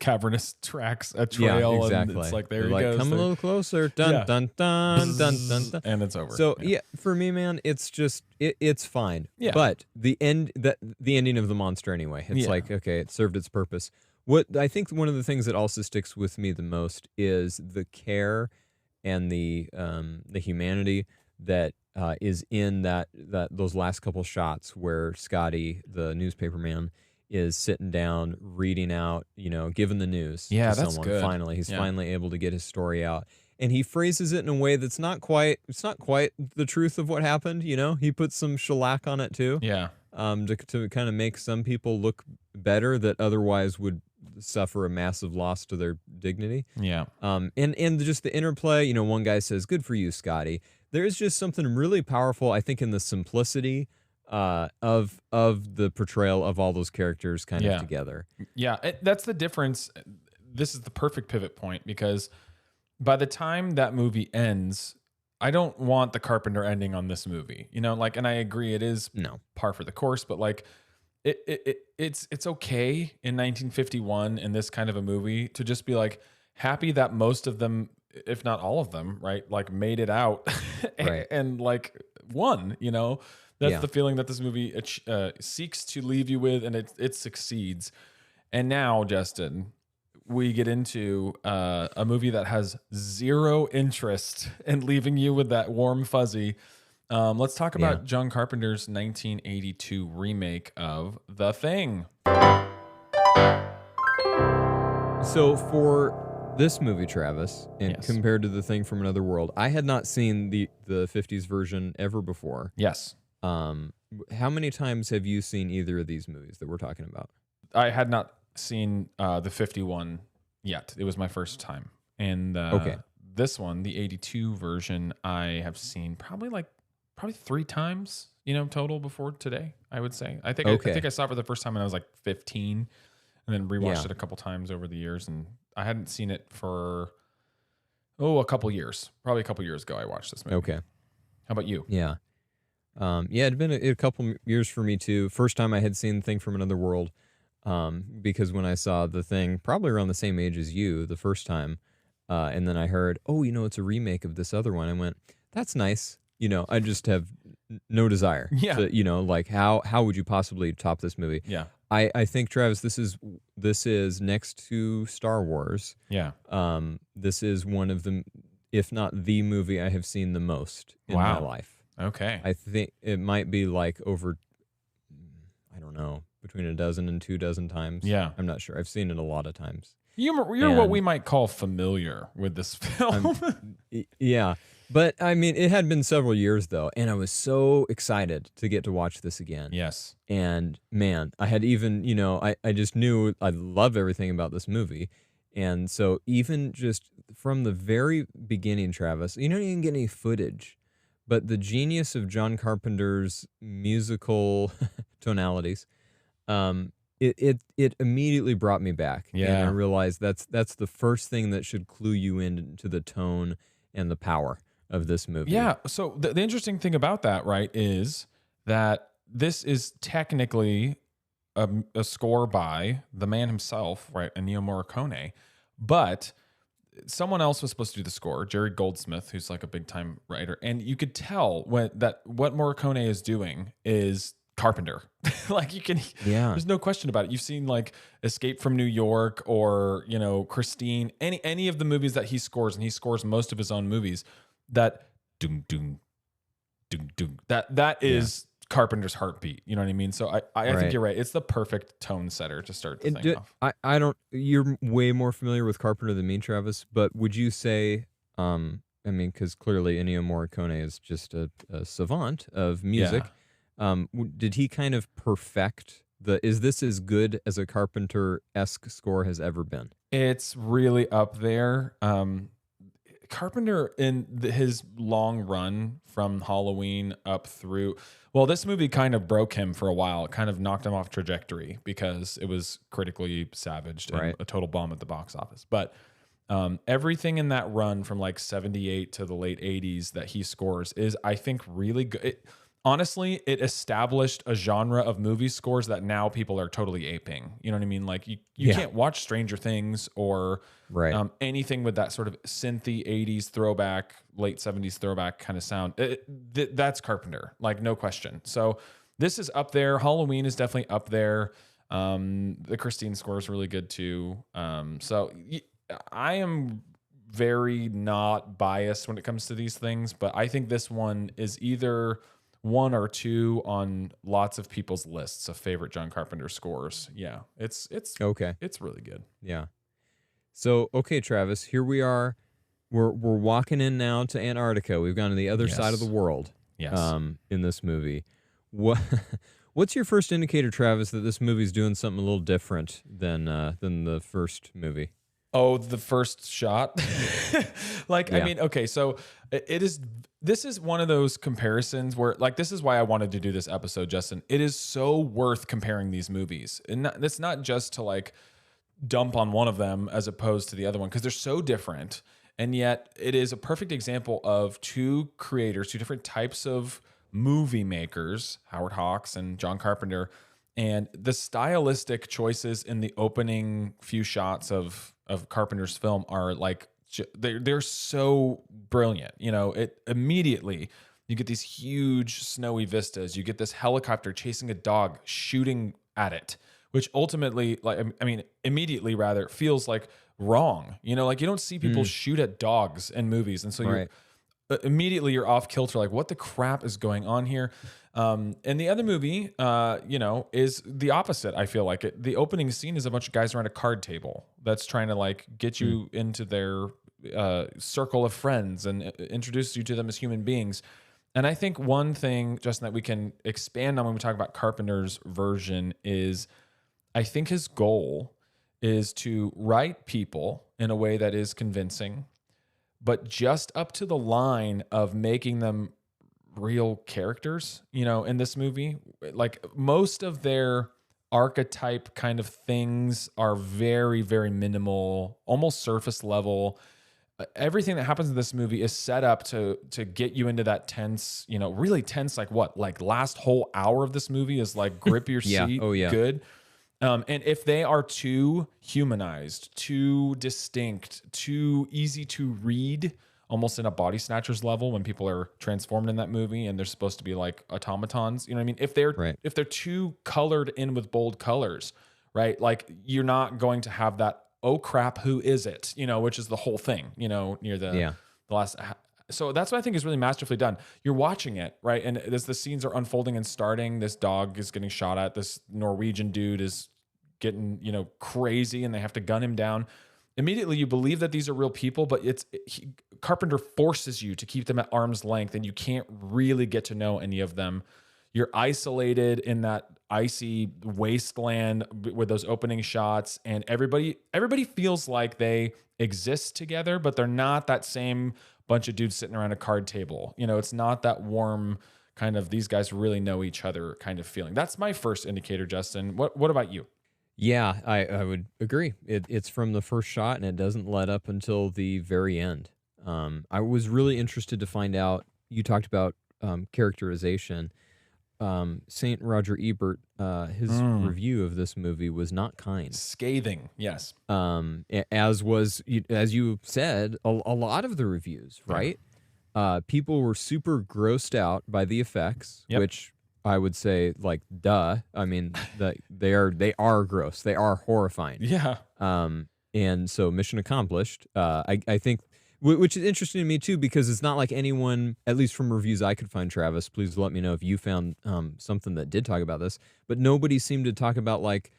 cavernous tracks, a trail, Yeah, exactly. and it's like, there They're he like, goes. come a There- little closer, dun Yeah. dun dun dun dun dun. and it's over. So yeah, for me, man, it's just it's fine. Yeah. But the ending of the monster anyway, it's Yeah. like, okay, it served its purpose. What I think one of the things that also sticks with me the most is the care and the humanity that is in those last couple shots where Scotty, the newspaper man, is sitting down reading out, giving the news Yeah, to that's someone. good. Finally, he's Yeah. finally able to get his story out, and he phrases it in a way that's not quite. It's not quite the truth of what happened. He puts some shellac on it too. Yeah. To kind of make some people look better that otherwise would suffer a massive loss to their dignity. Yeah. And just the interplay, one guy says, "Good for you, Scotty." There's just something really powerful, I think, in the simplicity of the portrayal of all those characters kind of together. Yeah, that's the difference. This is the perfect pivot point because by the time that movie ends, I don't want the Carpenter ending on this movie. And I agree it is par for the course, but like it's okay in 1951 in this kind of a movie to just be like happy that most of them, if not all of them, right, like made it out and like won. That's the feeling that this movie seeks to leave you with, and it succeeds. And now, Justin, we get into a movie that has zero interest in leaving you with that warm fuzzy. Let's talk about John Carpenter's 1982 remake of The Thing. So for this movie, Travis, and compared to The Thing from Another World, I had not seen the 50s version ever before. Yes. How many times have you seen either of these movies that we're talking about? I had not seen the 51 yet. It was my first time. And this one, the 82 version, I have seen probably 3 times, total before today, I would say. I think I saw it for the first time when I was like 15 and then rewatched it a couple times over the years. And I hadn't seen it for, a couple years. Probably a couple years ago I watched this movie. Okay. How about you? Yeah. It'd been a couple years for me too. First time I had seen The Thing from Another World, because when I saw The Thing, probably around the same age as you, the first time, and then I heard, it's a remake of this other one. I went, that's nice. I just have no desire. Yeah. To, like how would you possibly top this movie? Yeah. I think, Travis, this is next to Star Wars. Yeah. This is one of the, if not the movie I have seen the most in my life. Okay. I think it might be like over, I don't know, between a dozen and 2 dozen times. Yeah. I'm not sure. I've seen it a lot of times. You're what we might call familiar with this film. Yeah. But I mean, it had been several years though, and I was so excited to get to watch this again. Yes. And man, I had even, I just knew I loved everything about this movie. And so even just from the very beginning, Travis, you don't even get any footage. But the genius of John Carpenter's musical tonalities, it immediately brought me back. Yeah. And I realized that's the first thing that should clue you into the tone and the power of this movie. Yeah. So the interesting thing about that, right, is that this is technically a score by the man himself, right, Ennio Morricone, but someone else was supposed to do the score, Jerry Goldsmith, who's like a big time writer, and you could tell what Morricone is doing is Carpenter. Like you can, there's no question about it. You've seen like Escape from New York or Christine, any of the movies that he scores, and he scores most of his own movies. That doom doom doom doom. That is Carpenter's heartbeat. You know what I mean? So I think you're right. It's the perfect tone setter to start the thing off. I don't. You're way more familiar with Carpenter than me, Travis. But would you say? I mean, because clearly Ennio Morricone is just a savant of music. Yeah. Did he kind of perfect is this as good as a Carpenter-esque score has ever been? It's really up there. Carpenter in his long run from Halloween up through, well, this movie kind of broke him for a while. It kind of knocked him off trajectory because it was critically savaged and a total bomb at the box office. But everything in that run from like 78 to the late 80s that he scores is, I think, really good. Honestly, it established a genre of movie scores that now people are totally aping. You know what I mean? Like you can't watch Stranger Things or anything with that sort of synthy 80s throwback, late 70s throwback kind of sound. That's Carpenter, like no question. So this is up there. Halloween is definitely up there. The Christine score is really good too. I am very not biased when it comes to these things, but I think this one is either 1 or 2 on lots of people's lists of favorite John Carpenter scores. Yeah, it's Okay. it's really good. Yeah. So, okay, Travis, here we are. We're walking in now to Antarctica. We've gone to the other side of the Yes. world. Yes. In this movie. What what's your first indicator, Travis, that this movie's doing something a little different than the first movie? Oh, the first shot. I Yeah. mean, okay, so this is one of those comparisons where like this is why I wanted to do this episode, Justin. It is so worth comparing these movies. And it's not just to like dump on one of them as opposed to the other one because they're so different. And yet it is a perfect example of two creators, two different types of movie makers, Howard Hawks and John Carpenter, and the stylistic choices in the opening few shots of Carpenter's film are like they're so brilliant. You know, it immediately you get these huge snowy vistas. You get this helicopter chasing a dog, shooting at it, which ultimately, immediately rather feels like wrong. You know, like you don't see people shoot at dogs in movies, and so Right. immediately you're off kilter. Like, what the crap is going on here? And the other movie, is the opposite. I feel like it. The opening scene is a bunch of guys around a card table that's trying to like get you into their circle of friends and introduce you to them as human beings. And I think one thing, Justin, that we can expand on when we talk about Carpenter's version is I think his goal is to write people in a way that is convincing, but just up to the line of making them real characters. You know, in this movie, like most of their archetype kind of things are very, very minimal, almost surface level. Everything that happens in this movie is set up to get you into that tense, you know, really tense, like what, like last whole hour of this movie is like grip your Yeah. seat. Oh, yeah. Good. And if they are too humanized, too distinct, too easy to read, almost in a Body Snatchers level when people are transformed in that movie and they're supposed to be like automatons, you know what I mean? If they're too colored in with bold colors, right? Like you're not going to have that, oh crap, who is it? You know, which is the whole thing, you know, near the last. So that's what I think is really masterfully done. You're watching it, right? And as the scenes are unfolding and starting, this dog is getting shot at. This Norwegian dude is getting, you know, crazy and they have to gun him down. Immediately you believe that these are real people, but Carpenter forces you to keep them at arm's length and you can't really get to know any of them. You're isolated in that icy wasteland with those opening shots, and everybody feels like they exist together, but they're not that same bunch of dudes sitting around a card table. You know, it's not that warm kind of these guys really know each other kind of feeling. That's my first indicator, Justin. What about you? Yeah, I would agree. It's from the first shot, and it doesn't let up until the very end. I was really interested to find out, you talked about characterization. Saint Roger Ebert, his review of this movie was not kind. Scathing, yes. As you said, a lot of the reviews, right? People were super grossed out by the effects, which I would say, like, duh. I mean, they are gross. They are horrifying. Yeah. And so mission accomplished. I think, which is interesting to me too, because it's not like anyone, at least from reviews I could find, Travis, please let me know if you found something that did talk about this, but nobody seemed to talk about like,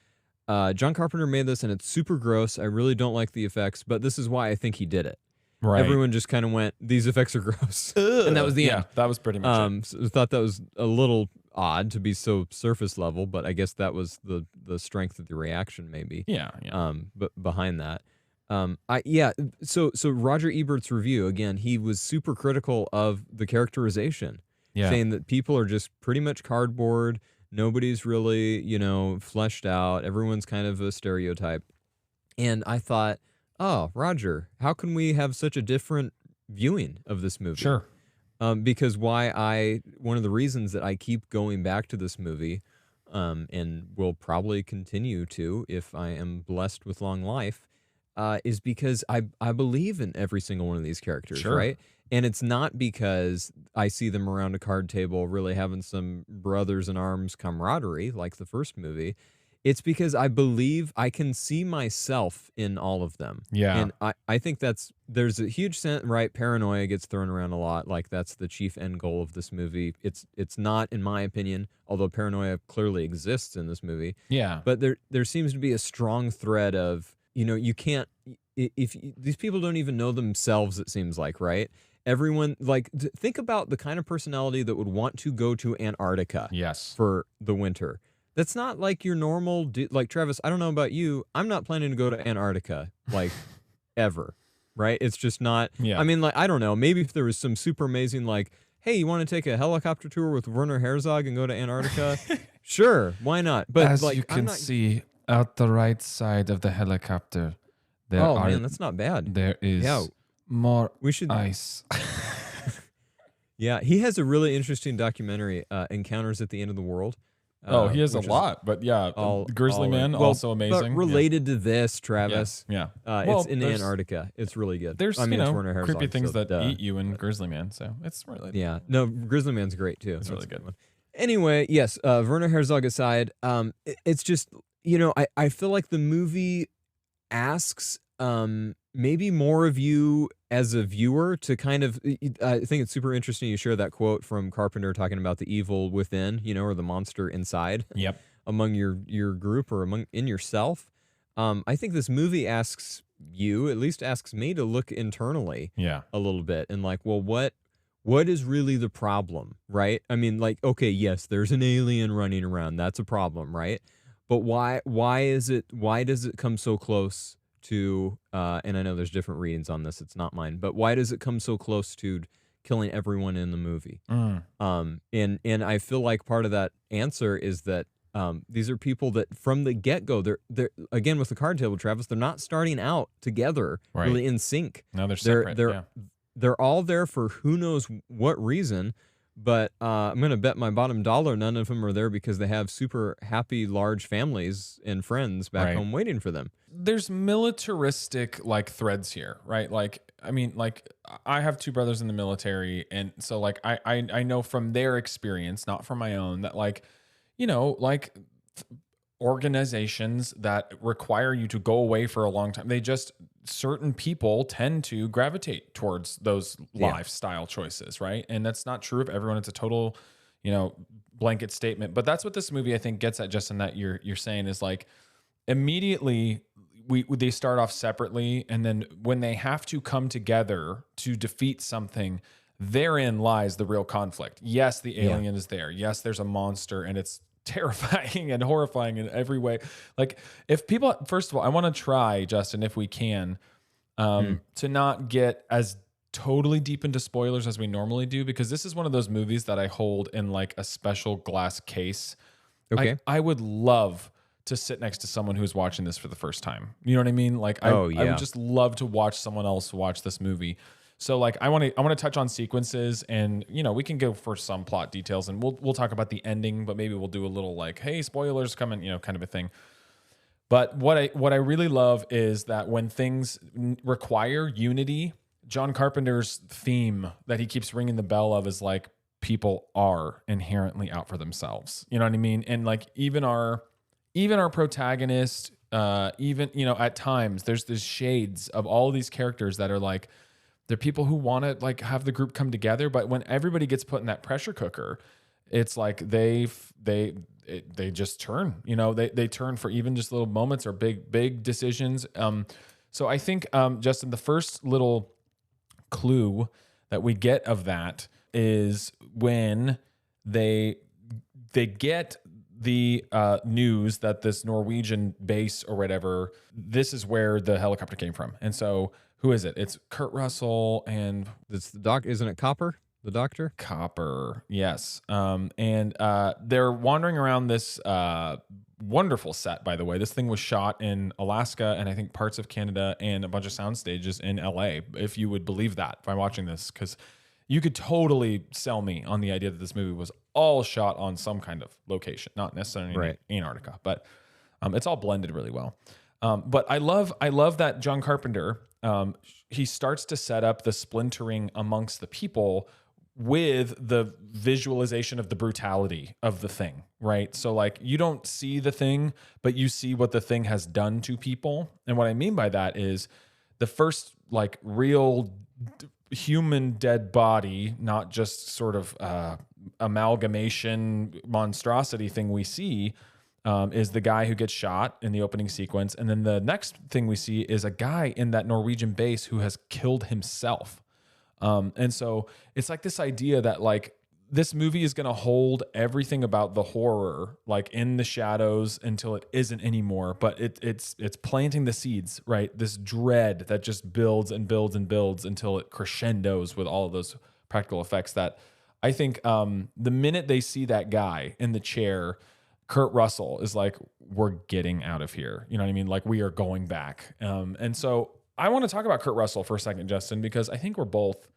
John Carpenter made this and it's super gross. I really don't like the effects, but this is why I think he did it. Right. Everyone just kind of went, these effects are gross. And that was the end. That was pretty much it. So I thought that was a little odd to be so surface level, but I guess that was the strength of the reaction maybe. Yeah. But behind that. So Roger Ebert's review, again, he was super critical of the characterization, saying that people are just pretty much cardboard. Nobody's really, you know, fleshed out. Everyone's kind of a stereotype. And I thought, oh, Roger, how can we have such a different viewing of this movie? Sure. Because one of the reasons that I keep going back to this movie, and will probably continue to if I am blessed with long life, is because I believe in every single one of these characters, right? And it's not because I see them around a card table really having some brothers in arms camaraderie like the first movie. It's because I believe I can see myself in all of them. Yeah. And I think there's a huge sense, right? Paranoia gets thrown around a lot. Like that's the chief end goal of this movie. It's not, in my opinion, although paranoia clearly exists in this movie. Yeah. But there seems to be a strong thread of, you can't, if these people don't even know themselves, it seems like, right? Everyone, like, think about the kind of personality that would want to go to Antarctica Yes. for the winter. That's not like your normal, like Travis, I don't know about you. I'm not planning to go to Antarctica, like, ever, right? It's just not, Yeah. I mean, like, I don't know. Maybe if there was some super amazing, like, hey, you want to take a helicopter tour with Werner Herzog and go to Antarctica? Sure, why not? But As like, you I'm can not, see out the right side of the helicopter, man, that's not bad. there is Yeah. more We should, ice. yeah, he has a really interesting documentary, Encounters at the End of the World. He has a which is lot, but yeah, Grizzly all Man, well, also amazing. But related to this, Yeah. Travis, Yeah. it's in Antarctica. It's really good. There's, I mean, it's you know, Werner Herzog, creepy things so that eat you in Grizzly Man, so it's really Yeah, no, Grizzly Man's great too. It's That's really a good. one. Anyway, yes, Werner Herzog aside, it's just, I feel like the movie asks maybe more of you as a viewer to kind of, I think it's super interesting you share that quote from Carpenter talking about the evil within, or the monster inside. Yep. Among your group or in yourself. I think this movie asks you, at least asks me, to look internally Yeah. a little bit and like, well, what is really the problem, right? I mean, like, okay, yes, there's an alien running around. That's a problem, right? But why does it come so close to, and I know there's different readings on this, it's not mine, but why does it come so close to killing everyone in the movie? And I feel like part of that answer is that these are people that from the get-go, they're again with the card table, Travis, they're not starting out together Right. really in sync. No, they're separate. They're all there for who knows what reason, but I'm going to bet my bottom dollar none of them are there because they have super happy large families and friends back Right. home waiting for them. There's militaristic like threads here, right? Like, I mean, like I have two brothers in the military, and so like I know from their experience, not from my own, that like, like organizations that require you to go away for a long time, certain people tend to gravitate towards those lifestyle choices, right? And that's not true of everyone. It's a total, blanket statement. But that's what this movie, I think, gets at, Justin, that you're saying is like immediately they start off separately, and then when they have to come together to defeat something, therein lies the real conflict. Yes, the alien is there. Yes, there's a monster, and it's terrifying and horrifying in every way. Like, if people, first of all, I want to try, Justin, if we can, to not get as totally deep into spoilers as we normally do, because this is one of those movies that I hold in like a special glass case. Okay. I would love to sit next to someone who's watching this for the first time. You know what I mean? Like, I would just love to watch someone else watch this movie. So like, I want to touch on sequences, and we can go for some plot details, and we'll talk about the ending, but maybe we'll do a little like, hey, spoilers coming, kind of a thing. But what I really love is that when things require unity, John Carpenter's theme that he keeps ringing the bell of is like, people are inherently out for themselves. You know what I mean? And like even our protagonist, at times there's this shades of all of these characters that are like, they're people who want to like have the group come together, but when everybody gets put in that pressure cooker, it's like they just turn. They turn for even just little moments or big decisions. So I think, Justin, the first little clue that we get of that is when they get the news that this Norwegian base or whatever, this is where the helicopter came from. And so who is it? It's Kurt Russell and It's the doc, isn't it Copper? The doctor? Copper. Yes. And they're wandering around this wonderful set, by the way. This thing was shot in Alaska and I think parts of Canada and a bunch of sound stages in LA, if you would believe that by watching this, because you could totally sell me on the idea that this movie was all shot on some kind of location, not necessarily in Antarctica, but it's all blended really well. But I love that John Carpenter, he starts to set up the splintering amongst the people with the visualization of the brutality of the thing, right? So like you don't see the thing, but you see what the thing has done to people. And what I mean by that is the first like real human dead body, not just sort of amalgamation monstrosity thing we see, is the guy who gets shot in the opening sequence. And then the next thing we see is a guy in that Norwegian base who has killed himself. And so it's like this idea that like this movie is going to hold everything about the horror like in the shadows until it isn't anymore, but it's planting the seeds, right? This dread that just builds and builds and builds until it crescendos with all of those practical effects that I think the minute they see that guy in the chair, Kurt Russell is like, we're getting out of here. You know what I mean? Like we are going back. And so I want to talk about Kurt Russell for a second, Justin, because I think we're both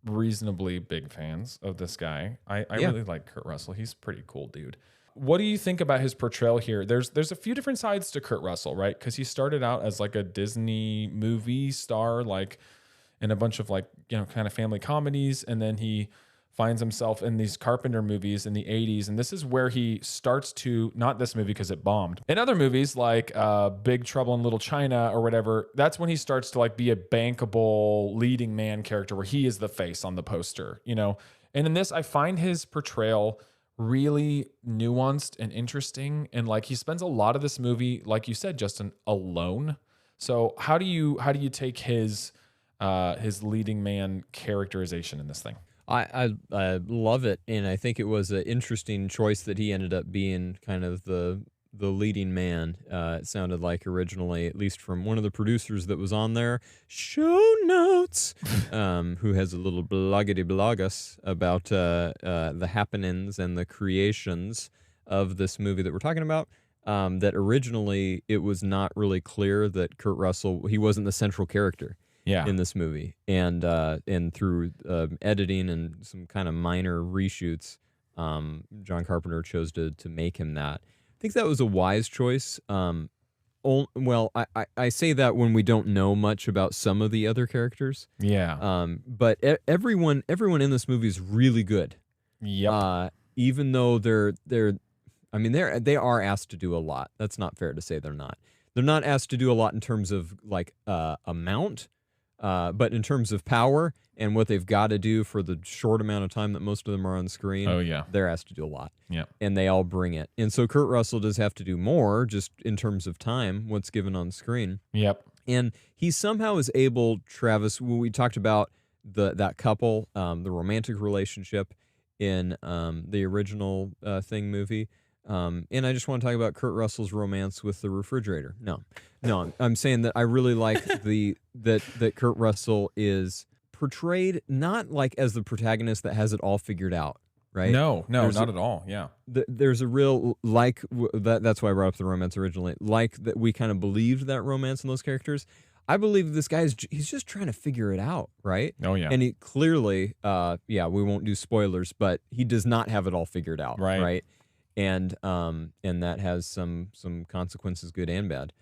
reasonably big fans of this guy. I really like Kurt Russell. He's a pretty cool dude. What do you think about his portrayal here? There's a few different sides to Kurt Russell, right? Because he started out as like a Disney movie star, like in a bunch of like, you know, kind of family comedies. And then he finds himself in these Carpenter movies in the 80s. And this is where he starts to, not this movie because it bombed. In other movies like Big Trouble in Little China or whatever, that's when he starts to like be a bankable leading man character where he is the face on the poster, you know? And in this, I find his portrayal really nuanced and interesting. And like he spends a lot of this movie, like you said, Justin, alone. So how do you take his leading man characterization in this thing? I love it, and I think it was an interesting choice that he ended up being kind of the leading man. It sounded like originally, at least from one of the producers that was on there, show notes, who has a little bloggity blog us about the happenings and the creations of this movie that we're talking about. That originally it was not really clear that Kurt Russell, he wasn't the central character. In this movie, and through editing and some kind of minor reshoots, John Carpenter chose to make him that. I think that was a wise choice. Well, I say that when we don't know much about some of the other characters. But everyone in this movie is really good. Even though they are asked to do a lot. That's not fair to say they're not. They're not asked to do a lot in terms of like amount. But in terms of power and what they've got to do for the short amount of time that most of them are on screen, they're asked to do a lot. And they all bring it. And so Kurt Russell does have to do more just in terms of time, what's given on screen. And he somehow is able, Travis, when we talked about that couple, the romantic relationship in the original Thing movie. And I just want to talk about Kurt Russell's romance with the refrigerator. No, I'm saying that I really like that Kurt Russell is portrayed not like as the protagonist that has it all figured out, right? No, not at all. There's a real that's why I brought up the romance originally. Like that we kind of believed that romance in those characters. I believe this guy he's just trying to figure it out, right? And he clearly, we won't do spoilers, but he does not have it all figured out, right? And that has some consequences, good and bad.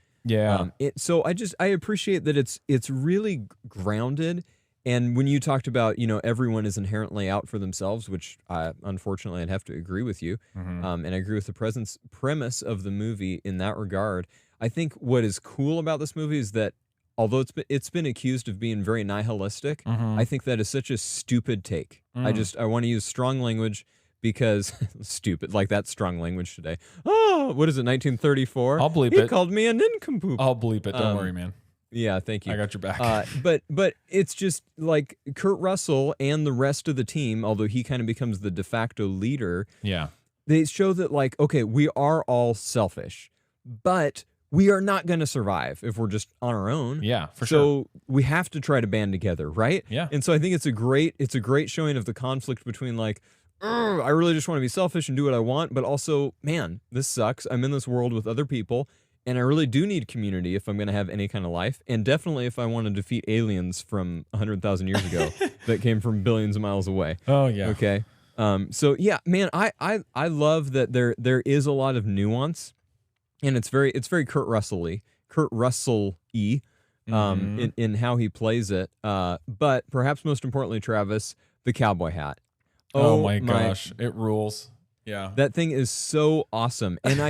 So I appreciate that it's really grounded. And when you talked about, everyone is inherently out for themselves, which unfortunately I'd have to agree with you. And I agree with the premise of the movie in that regard. I think what is cool about this movie is that although it's been accused of being very nihilistic, I think that is such a stupid take. I want to use strong language. Because stupid, like that strong language today. Oh, what is it, 1934? I'll bleep it. He called me a nincompoop. I'll bleep it. Don't worry, man. Yeah, thank you. I got your back. But it's just like Kurt Russell and the rest of the team, although he kind of becomes the de facto leader. They show that like, okay, we are all selfish, but we are not going to survive if we're just on our own. For sure. So we have to try to band together, right? And so I think it's a great showing of the conflict between like, I really just want to be selfish and do what I want, but also, man, this sucks. I'm in this world with other people, and I really do need community if I'm going to have any kind of life, and definitely if I want to defeat aliens from 100,000 years ago that came from billions of miles away. Okay. So yeah, man, I love that there is a lot of nuance, and it's very Kurt Russell-y, in how he plays it. But perhaps most importantly, Travis, the cowboy hat. Oh my gosh, it rules. Yeah. That thing is so awesome. And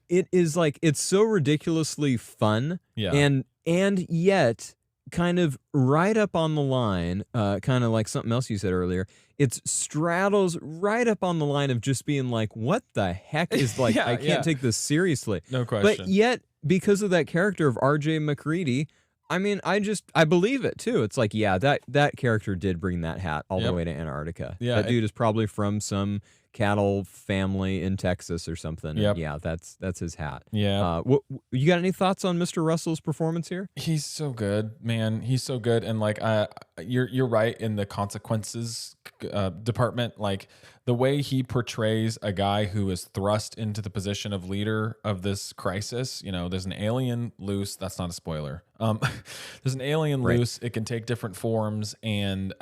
it is like, it's so ridiculously fun. Yeah. And yet kind of right up on the line, kind of like something else you said earlier. It straddles right up on the line of just being like, what the heck is like, I can't take this seriously. No question. But yet, because of that character of R.J. McCready, I mean, I believe it too. It's like, yeah, that character did bring that hat all the way to Antarctica. Yeah, that dude is probably from some cattle family in Texas or something. Yep. And yeah, that's his hat. Yeah. You got any thoughts on Mr. Russell's performance here? He's so good, man. He's so good, and like, you're right in the consequences department. Like the way he portrays a guy who is thrust into the position of leader of this crisis. You know, there's an alien loose. That's not a spoiler. There's an alien loose. It can take different forms, and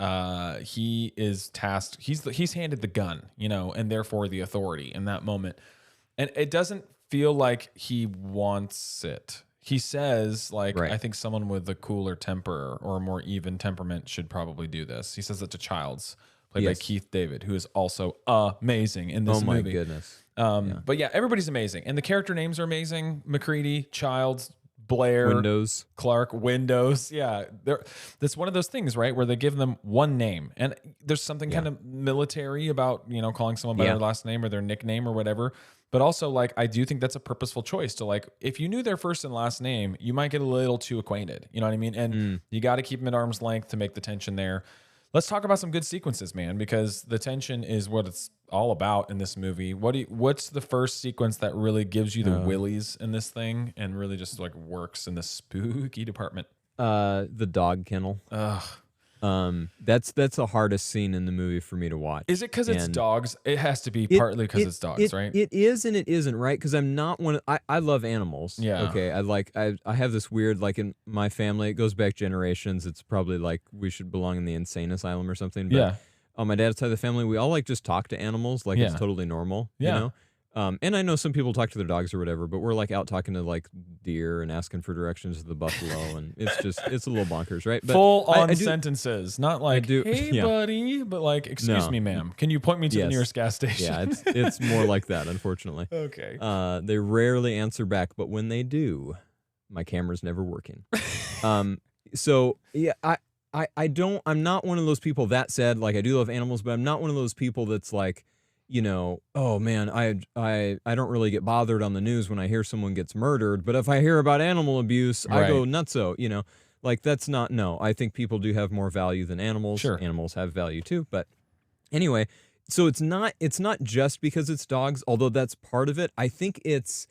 he is tasked. He's handed the gun, you know, and therefore the authority in that moment. And it doesn't feel like he wants it. He says, like, I think someone with a cooler temper or a more even temperament should probably do this. He says it to Childs, played by Keith David, who is also amazing in this movie. Oh my goodness. But yeah, everybody's amazing. And the character names are amazing. McCready, Childs, Blair, Windows, Clark, Windows. Yeah. That's one of those things, right? Where they give them one name. And there's something kind of military about, you know, calling someone by their last name or their nickname or whatever. But also, like, I do think that's a purposeful choice to, like, if you knew their first and last name, you might get a little too acquainted. You know what I mean? And you got to keep them at arm's length to make the tension there. Let's talk about some good sequences, man, because the tension is what it's all about in this movie. What's the first sequence that really gives you the willies in this thing and really just like works in the spooky department? The dog kennel. Ugh. That's the hardest scene in the movie for me to watch. Is it because it's dogs? It has to be partly because it's dogs, right? It is and it isn't, right? Because I'm not one. I love animals. Yeah. Okay. I have this weird, like, in my family, it goes back generations. It's probably like we should belong in the insane asylum or something. But on my dad's side of the family, we all like just talk to animals like it's totally normal. Yeah. You know. And I know some people talk to their dogs or whatever, but we're like out talking to like deer and asking for directions to the buffalo, and it's a little bonkers, right? But full on sentences, not like "Hey, yeah. buddy," but like "Excuse me, ma'am, can you point me to the nearest gas station?" Yeah, it's more like that, unfortunately. Okay. They rarely answer back, but when they do, my camera's never working. So yeah, I'm not one of those people. That said, like, I do love animals, but I'm not one of those people that's like, you know, oh man, I don't really get bothered on the news when I hear someone gets murdered, but if I hear about animal abuse, I go nutso, you know. Like, that's not, no. I think people do have more value than animals. Sure. Animals have value too, but anyway, so it's not just because it's dogs, although that's part of it. I think it's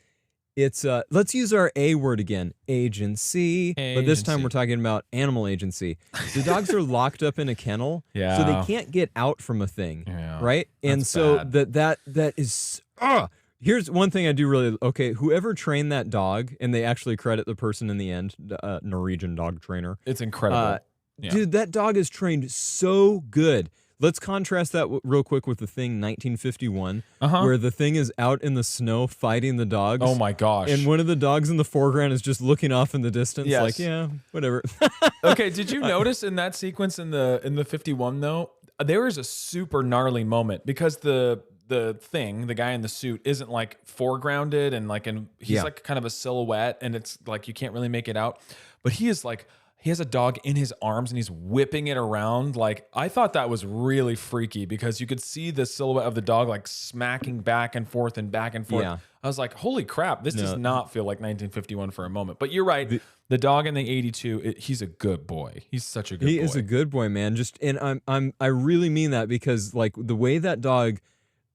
let's use our A word again, agency. But this time we're talking about animal agency. The dogs are locked up in a kennel, so they can't get out from a thing, right? And so that is here's one thing I do really whoever trained that dog, and they actually credit the person in the end, Norwegian dog trainer. It's incredible. Dude, that dog is trained so good. Let's contrast that real quick with the Thing 1951, where the Thing is out in the snow fighting the dogs. Oh my gosh. And one of the dogs in the foreground is just looking off in the distance, like, yeah, whatever. Okay, did you notice in that sequence in the 51 though, there is a super gnarly moment because the Thing, the guy in the suit, isn't like foregrounded and like he's like kind of a silhouette, and it's like you can't really make it out. But he is like, he has a dog in his arms and he's whipping it around. Like, I thought that was really freaky because you could see the silhouette of the dog like smacking back and forth and back and forth. Yeah. I was like, holy crap, this does not feel like 1951 for a moment. But you're right. The dog in the 82, he's a good boy. He's such a good boy. He is a good boy, man. I really mean that because like the way that dog,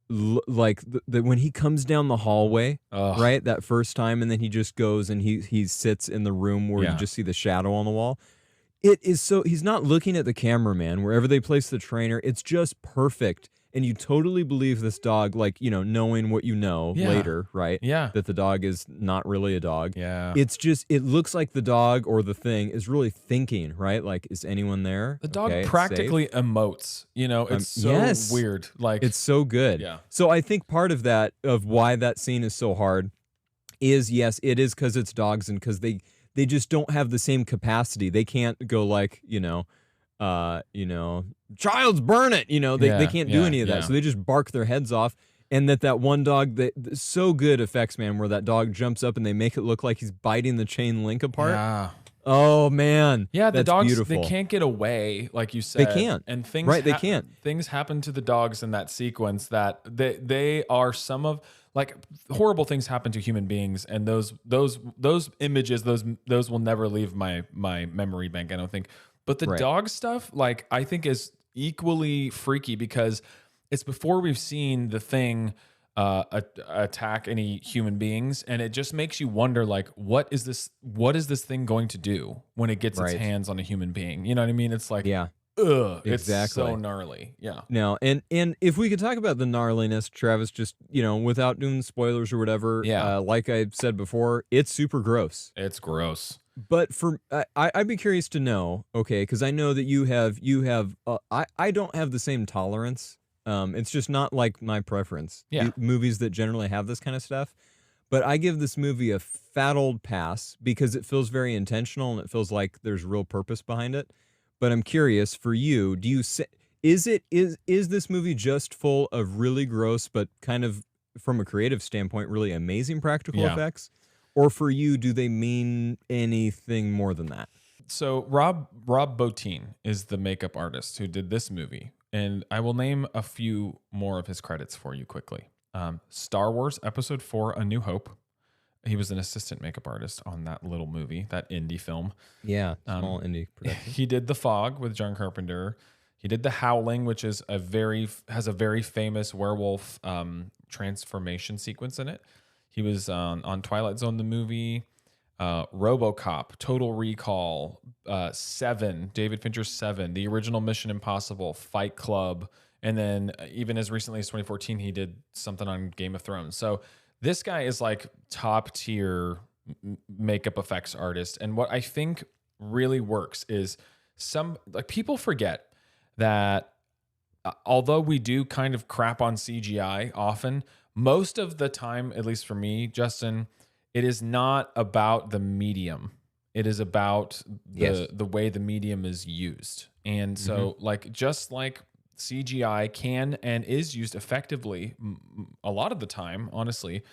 like when he comes down the hallway, right, that first time, and then he just goes and he sits in the room where you just see the shadow on the wall. It is so, he's not looking at the cameraman wherever they place the trainer. It's just perfect. And you totally believe this dog, like, you know, knowing what you know later, right? Yeah. That the dog is not really a dog. Yeah. It's just, it looks like the dog or the Thing is really thinking, right? Like, is anyone there? The dog practically emotes, you know, it's so weird. Like, it's so good. Yeah. So I think part of that, of why that scene is so hard is, yes, it is because it's dogs and because they just don't have the same capacity. They can't go like, you know, you know, child's burn it. You know, they Yeah, can't do yeah, any of that, yeah. so they just bark their heads off. And that one dog, so good effects, man, where that dog jumps up and they make it look like he's biting the chain link apart. Yeah. Oh man, Yeah, the that's dogs, they beautiful. can't get away, like you They said. can't. And things Right, they can't. things happen to the dogs in that sequence that they are some of, like, horrible things happen to human beings, and those images, those will never leave my memory bank, I don't think. But the Right. dog stuff, like, I think is equally freaky because it's before we've seen the thing attack any human beings, and it just makes you wonder, like, what is this thing going to do when it gets its Right. hands on a human being? You know what I mean? It's like, Yeah, ugh, it's exactly. so gnarly. Yeah. No, and if we could talk about the gnarliness, Travis, just, you know, without doing spoilers or whatever, Yeah. like I said before, it's super gross. It's gross. But for I'd be curious to know, okay, because I know that you have I don't have the same tolerance. It's just not like my preference. Yeah. Movies that generally have this kind of stuff. But I give this movie a fat old pass because it feels very intentional and it feels like there's real purpose behind it. But I'm curious, for you, do you say, is this movie just full of really gross but kind of, from a creative standpoint, really amazing practical Yeah. effects? Or for you, do they mean anything more than that? So Rob Bottin is the makeup artist who did this movie, and I will name a few more of his credits for you quickly. Star Wars Episode 4: A New Hope. He was an assistant makeup artist on that little movie, that indie film. Yeah, small indie production. He did The Fog with John Carpenter. He did The Howling, which is has a very famous werewolf transformation sequence in it. He was on Twilight Zone, the movie, RoboCop, Total Recall, Seven, David Fincher's Seven, the original Mission Impossible, Fight Club, and then even as recently as 2014, he did something on Game of Thrones. So this guy is like top tier makeup effects artist. And what I think really works is people forget that although we do kind of crap on CGI often, most of the time, at least for me, Justin, it is not about the medium. It is about the way the medium is used. And so, like, just like CGI can and is used effectively a lot of the time, honestly,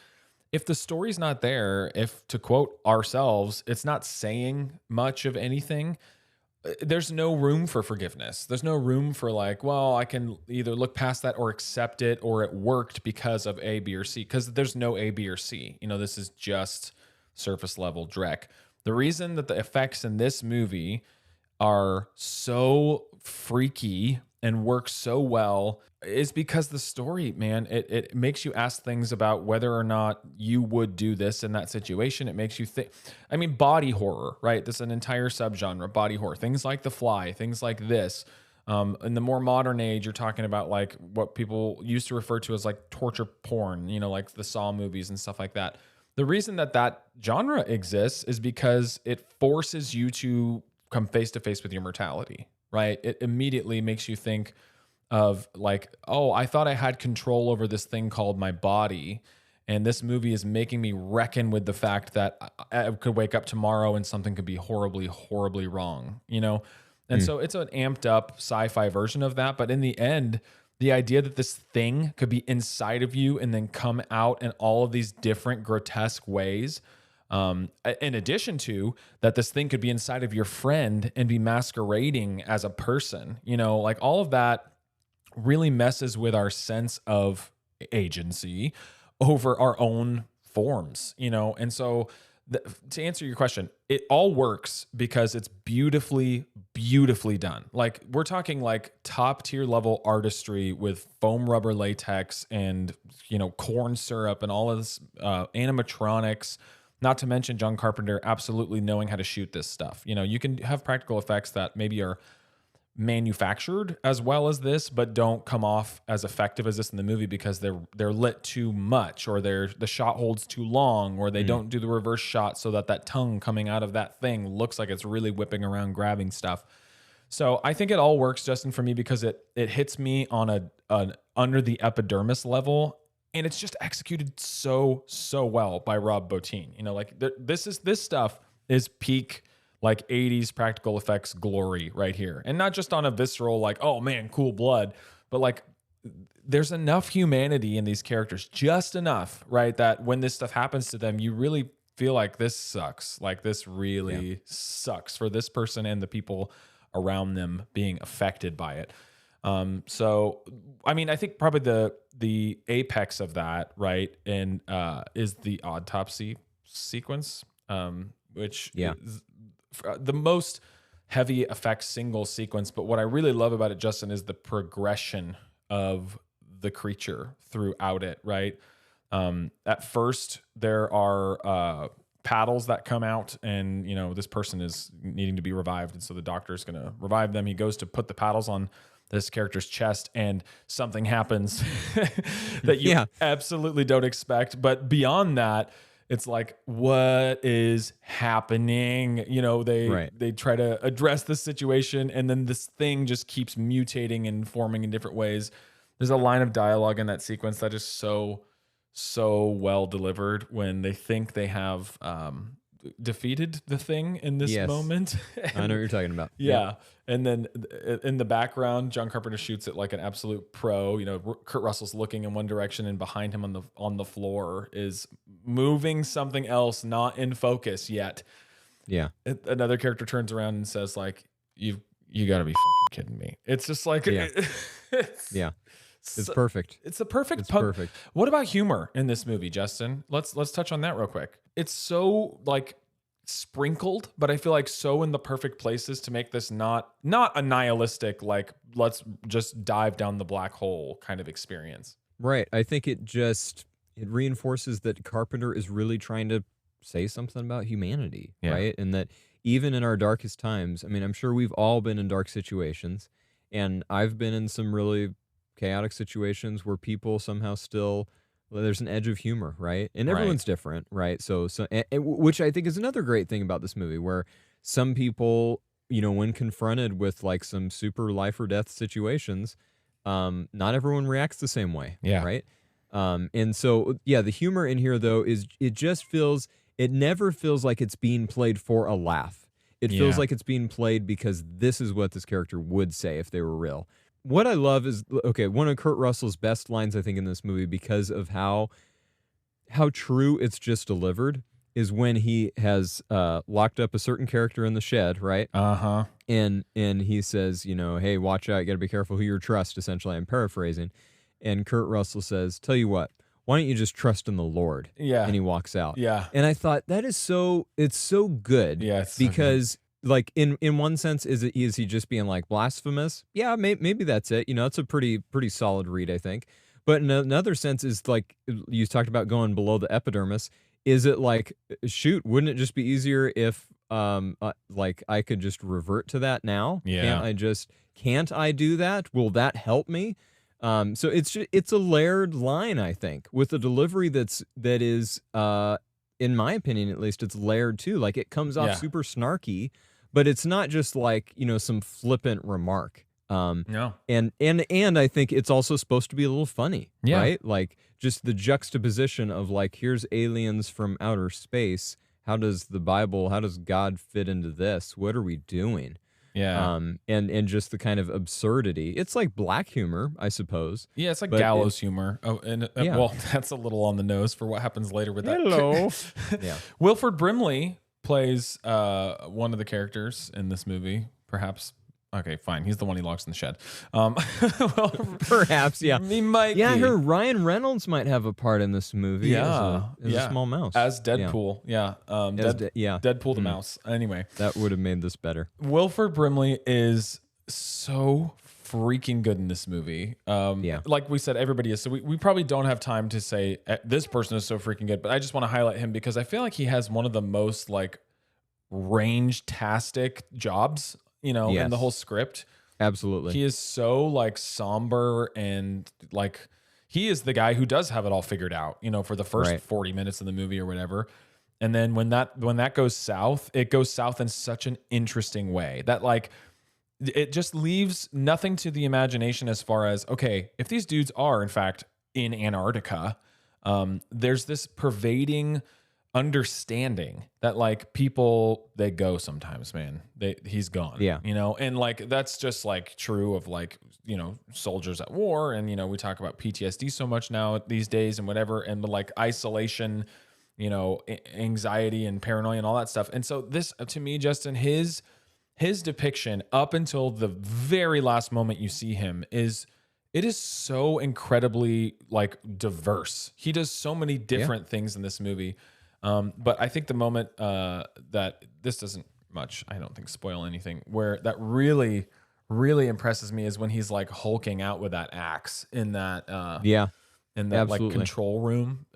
if the story's not there, if, to quote ourselves, it's not saying much of anything, there's no room for forgiveness. There's no room for, like, well, I can either look past that or accept it, or it worked because of A, B, or C, because there's no A, B, or C. You know, this is just surface level dreck. The reason that the effects in this movie are so freaky and work so well is because the story, man, it makes you ask things about whether or not you would do this in that situation. It makes you think, I mean, body horror, right? This is an entire subgenre, body horror, things like The Fly, things like this. In the more modern age, you're talking about, like, what people used to refer to as, like, torture porn, you know, like the Saw movies and stuff like that. The reason that genre exists is because it forces you to come face to face with your mortality, right? It immediately makes you think of, like, oh, I thought I had control over this thing called my body, and this movie is making me reckon with the fact that I could wake up tomorrow and something could be horribly, horribly wrong, you know? And so it's an amped up sci-fi version of that, but in the end, the idea that this thing could be inside of you and then come out in all of these different grotesque ways, in addition to that, this thing could be inside of your friend and be masquerading as a person, you know, like, all of that really messes with our sense of agency over our own forms, you know? And so to answer your question, it all works because it's beautifully, beautifully done. Like, we're talking, like, top tier level artistry with foam rubber latex and, you know, corn syrup and all of this animatronics, not to mention John Carpenter absolutely knowing how to shoot this stuff. You know, you can have practical effects that maybe are manufactured as well as this, but don't come off as effective as this in the movie because they're lit too much, or the shot holds too long, or they don't do the reverse shot so that tongue coming out of that thing looks like it's really whipping around grabbing stuff. So I think it all works, Justin, for me, because it hits me on an under the epidermis level, and it's just executed so well by Rob Bottin. You know, like, this stuff is peak, like 80s practical effects glory right here. And not just on a visceral, like, oh man, cool blood, but like there's enough humanity in these characters, just enough, right? That when this stuff happens to them, you really feel like this sucks. Like this really sucks for this person and the people around them being affected by it. So, I mean, I think probably the apex of that, right, and is the autopsy sequence, which is the most heavy effects single sequence. But what I really love about it, Justin, is the progression of the creature throughout it, right? At first, there are paddles that come out, and this person is needing to be revived, and so the doctor is going to revive them. He goes to put the paddles on this character's chest, and something happens that you absolutely don't expect. But beyond that, it's like, what is happening? They try to address the situation, and then this thing just keeps mutating and forming in different ways. There's a line of dialogue in that sequence that is so well delivered when they think they have defeated the thing in this moment. I know what you're talking about. Yeah. And then in the background, John Carpenter shoots it like an absolute pro. Kurt Russell's looking in one direction, and behind him on the floor is moving something else not in focus yet. Yeah. Another character turns around and says, like, you got to be fucking kidding me. It's just like It's perfect. It's a perfect. It's perfect. What about humor in this movie, Justin? Let's touch on that real quick. It's so like sprinkled, but I feel like so in the perfect places to make this not a nihilistic, like let's just dive down the black hole kind of experience. Right. I think it reinforces that Carpenter is really trying to say something about humanity, right? And that even in our darkest times, I mean, I'm sure we've all been in dark situations, and I've been in some really chaotic situations where people somehow still, there's an edge of humor, right? And everyone's different, right? So which I think is another great thing about this movie, where some people, when confronted with like some super life or death situations, not everyone reacts the same way, right? And so, the humor in here though it never feels like it's being played for a laugh. It feels like it's being played because this is what this character would say if they were real. What I love is, one of Kurt Russell's best lines, I think, in this movie, because of how true it's just delivered, is when he has locked up a certain character in the shed, right? Uh-huh. And he says, hey, watch out, you gotta be careful who you trust, essentially. I'm paraphrasing. And Kurt Russell says, tell you what, why don't you just trust in the Lord? Yeah. And he walks out. Yeah. And I thought, it's so good. Yeah, because like in one sense, is he just being like blasphemous? Yeah, maybe that's it. It's a pretty solid read, I think. But in another sense, is like you talked about going below the epidermis. Is it like, shoot, wouldn't it just be easier if like I could just revert to that now? Yeah. Can't I do that? Will that help me? So it's a layered line, I think, with a delivery that is in my opinion at least, it's layered too. Like it comes off super snarky, but it's not just like, some flippant remark. No. And I think it's also supposed to be a little funny, right? Like just the juxtaposition of like, here's aliens from outer space. How does God fit into this? What are we doing? Yeah. And just the kind of absurdity. It's like black humor, I suppose. Yeah, it's like gallows humor. Oh, and well, that's a little on the nose for what happens later with that. Hello. Yeah. Wilford Brimley plays one of the characters in this movie, perhaps. Okay, fine. He's the one he locks in the shed. Well, perhaps, yeah. He might. Yeah, I heard Ryan Reynolds might have a part in this movie. Yeah, as a small mouse, as Deadpool. Yeah, Deadpool the mouse. Anyway, that would have made this better. Wilford Brimley is so freaking good in this movie. Like we said, everybody is. So we probably don't have time to say this person is so freaking good, but I just want to highlight him because I feel like he has one of the most like range-tastic jobs. In the whole script. Absolutely. He is so like somber and like he is the guy who does have it all figured out, for the first 40 minutes of the movie or whatever. And then when that goes south, it goes south in such an interesting way that like it just leaves nothing to the imagination as far as, okay, if these dudes are in fact in Antarctica, there's this pervading understanding that like people, they go sometimes, man. He's gone. Yeah. You know, and like that's just like true of like, you know, soldiers at war. And, you know, we talk about PTSD so much now these days and whatever, and like isolation, you know, anxiety and paranoia and all that stuff. And so this, to me, Justin, his depiction up until the very last moment you see him it is so incredibly like diverse. He does so many different things in this movie. But I think the moment that this doesn't much, I don't think, spoil anything, where that really, really impresses me is when he's like hulking out with that axe in that like control room.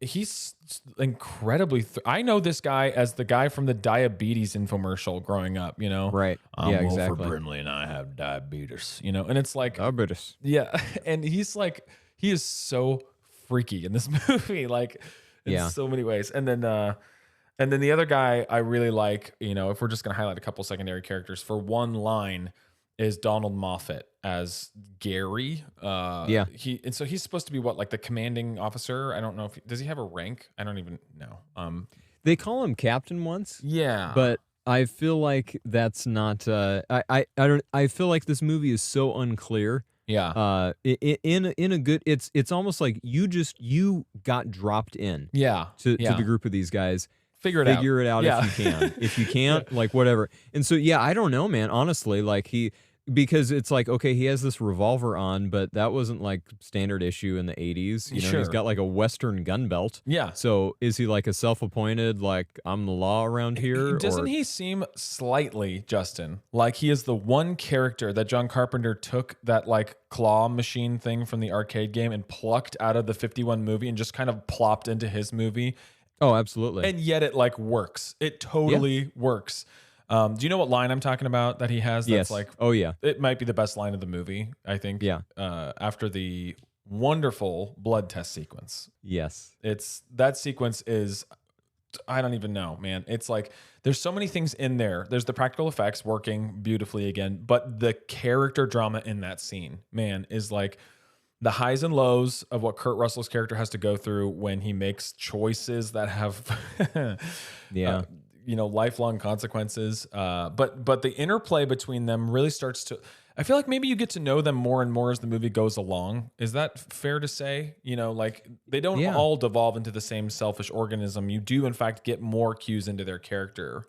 He's incredibly. I know this guy as the guy from the diabetes infomercial growing up. You know, Right. I'm Yeah, Wilford exactly. Brimley and I have diabetes. You know, and it's like Diabetes. yeah, and he's like he is so freaky in this movie, like in so many ways. And then the other guy I really like, you know, if we're just gonna highlight a couple secondary characters for one line, is Donald Moffat as Gary. So he's supposed to be what, like the commanding officer? I don't know if does he have a rank? I don't even know. They call him captain once. Yeah, But I feel like that's not. I don't. I feel like this movie is so unclear. yeah, In a good. It's almost like you got dropped in. yeah, To the group of these guys. Figure it out. Yeah. If you can. If you can't, like whatever. And so I don't know, man. Honestly, like because it's like, okay, he has this revolver on, but that wasn't like standard issue in the 80s. You know, he's got like a Western gun belt. Yeah. So is he like a self-appointed, like I'm the law around here? Doesn't he seem slightly, Justin, like he is the one character that John Carpenter took that like claw machine thing from the arcade game and plucked out of the 51 movie and just kind of plopped into his movie? Oh, absolutely. And yet it like works. It totally works. Do you know what line I'm talking about that he has? That's like, oh yeah, it might be the best line of the movie, I think. Yeah. After the wonderful blood test sequence. Yes. That sequence is, I don't even know, man. It's like, there's so many things in there. There's the practical effects working beautifully again, but the character drama in that scene, man, is like the highs and lows of what Kurt Russell's character has to go through when he makes choices that have, you know, lifelong consequences. But the interplay between them really starts to, I feel like maybe you get to know them more and more as the movie goes along. Is that fair to say? You know, like they don't all devolve into the same selfish organism. You do in fact get more cues into their character.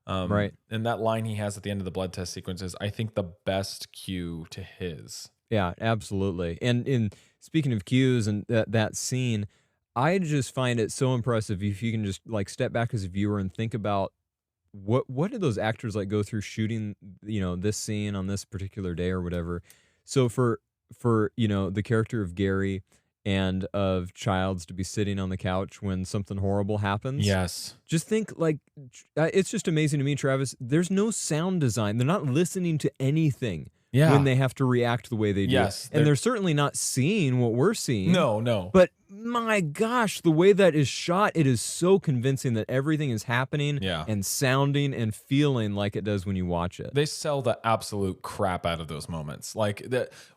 Right. And that line he has at the end of the blood test sequence is, I think, the best cue to his. Yeah, absolutely. And in speaking of cues and that scene, I just find it so impressive if you can just like step back as a viewer and think about what did those actors like go through shooting, you know, this scene on this particular day or whatever. So for you know, the character of Gary and of Childs to be sitting on the couch when something horrible happens. Yes. Just think like it's just amazing to me, Travis. There's no sound design. They're not listening to anything. Yeah. When they have to react the way they do. Yes, And they're certainly not seeing what we're seeing. No. But my gosh, the way that is shot, it is so convincing that everything is happening and sounding and feeling like it does when you watch it. They sell the absolute crap out of those moments. Like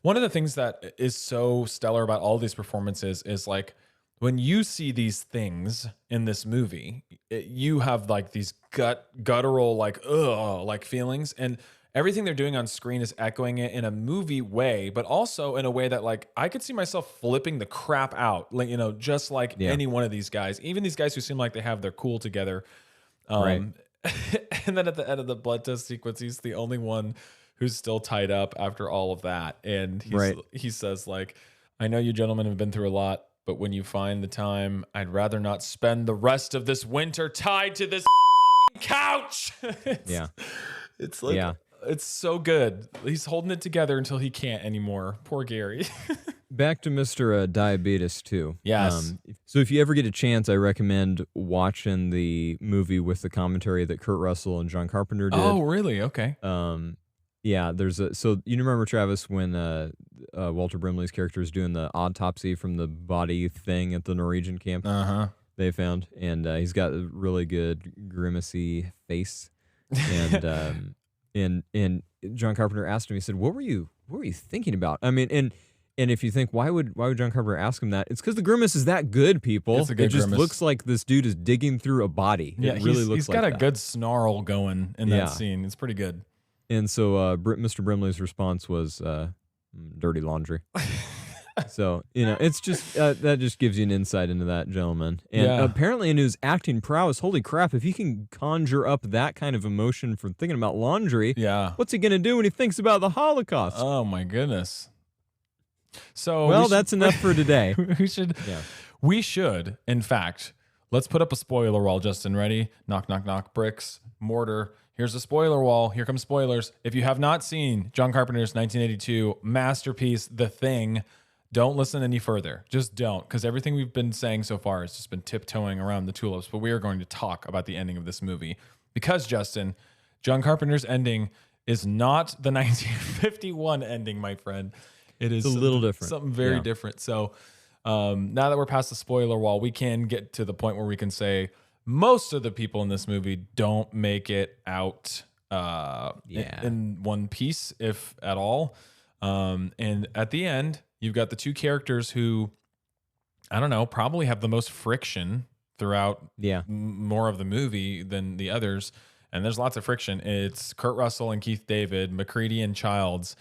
one of the things that is so stellar about all these performances is like when you see these things in this movie, you have like these guttural like feelings, and everything they're doing on screen is echoing it in a movie way, but also in a way that like I could see myself flipping the crap out, like, you know, just like any one of these guys, even these guys who seem like they have their cool together. Right. And then at the end of the blood test sequence, he's the only one who's still tied up after all of that. And he says like, I know you gentlemen have been through a lot, but when you find the time, I'd rather not spend the rest of this winter tied to this couch. It's like, it's so good. He's holding it together until he can't anymore. Poor Gary. Back to Mr. Diabetes too. Yes. So if you ever get a chance, I recommend watching the movie with the commentary that Kurt Russell and John Carpenter did. Oh, really? Okay. Yeah, so you remember, Travis, when Walter Brimley's character is doing the autopsy from the body thing at the Norwegian camp they found, and he's got a really good grimacy face, and and John Carpenter asked him, he said, what were you thinking about? I mean, and And if you think, why would John Carpenter ask him that? It's because the grimace is that good, people. It's a good it just grimace. looks like this dude is digging through a body. Yeah, it really looks he's like got a that. good snarl going in Yeah. that scene. It's pretty good. And so Mr. Brimley's response was dirty laundry. So, it's just that just gives you an insight into that gentleman. And Yeah. apparently in his acting prowess, holy crap, if he can conjure up that kind of emotion from thinking about laundry, Yeah. what's he going to do when he thinks about the Holocaust? Oh my goodness. So well, that's enough for today. we should, in fact, let's put up a spoiler wall, Justin. Ready? Knock, knock, knock. Bricks, mortar. Here's the spoiler wall. Here come spoilers. If you have not seen John Carpenter's 1982 masterpiece, The Thing, don't listen any further. Just don't, because everything we've been saying so far has just been tiptoeing around the tulips. But we are going to talk about the ending of this movie because, Justin, John Carpenter's ending is not the 1951 ending, my friend. It's a little different. Something very different. So now that we're past the spoiler wall, we can get to the point where we can say most of the people in this movie don't make it out in one piece, if at all. And at the end, you've got the two characters who, I don't know, probably have the most friction throughout more of the movie than the others. And there's lots of friction. It's Kurt Russell and Keith David, McCready and Childs.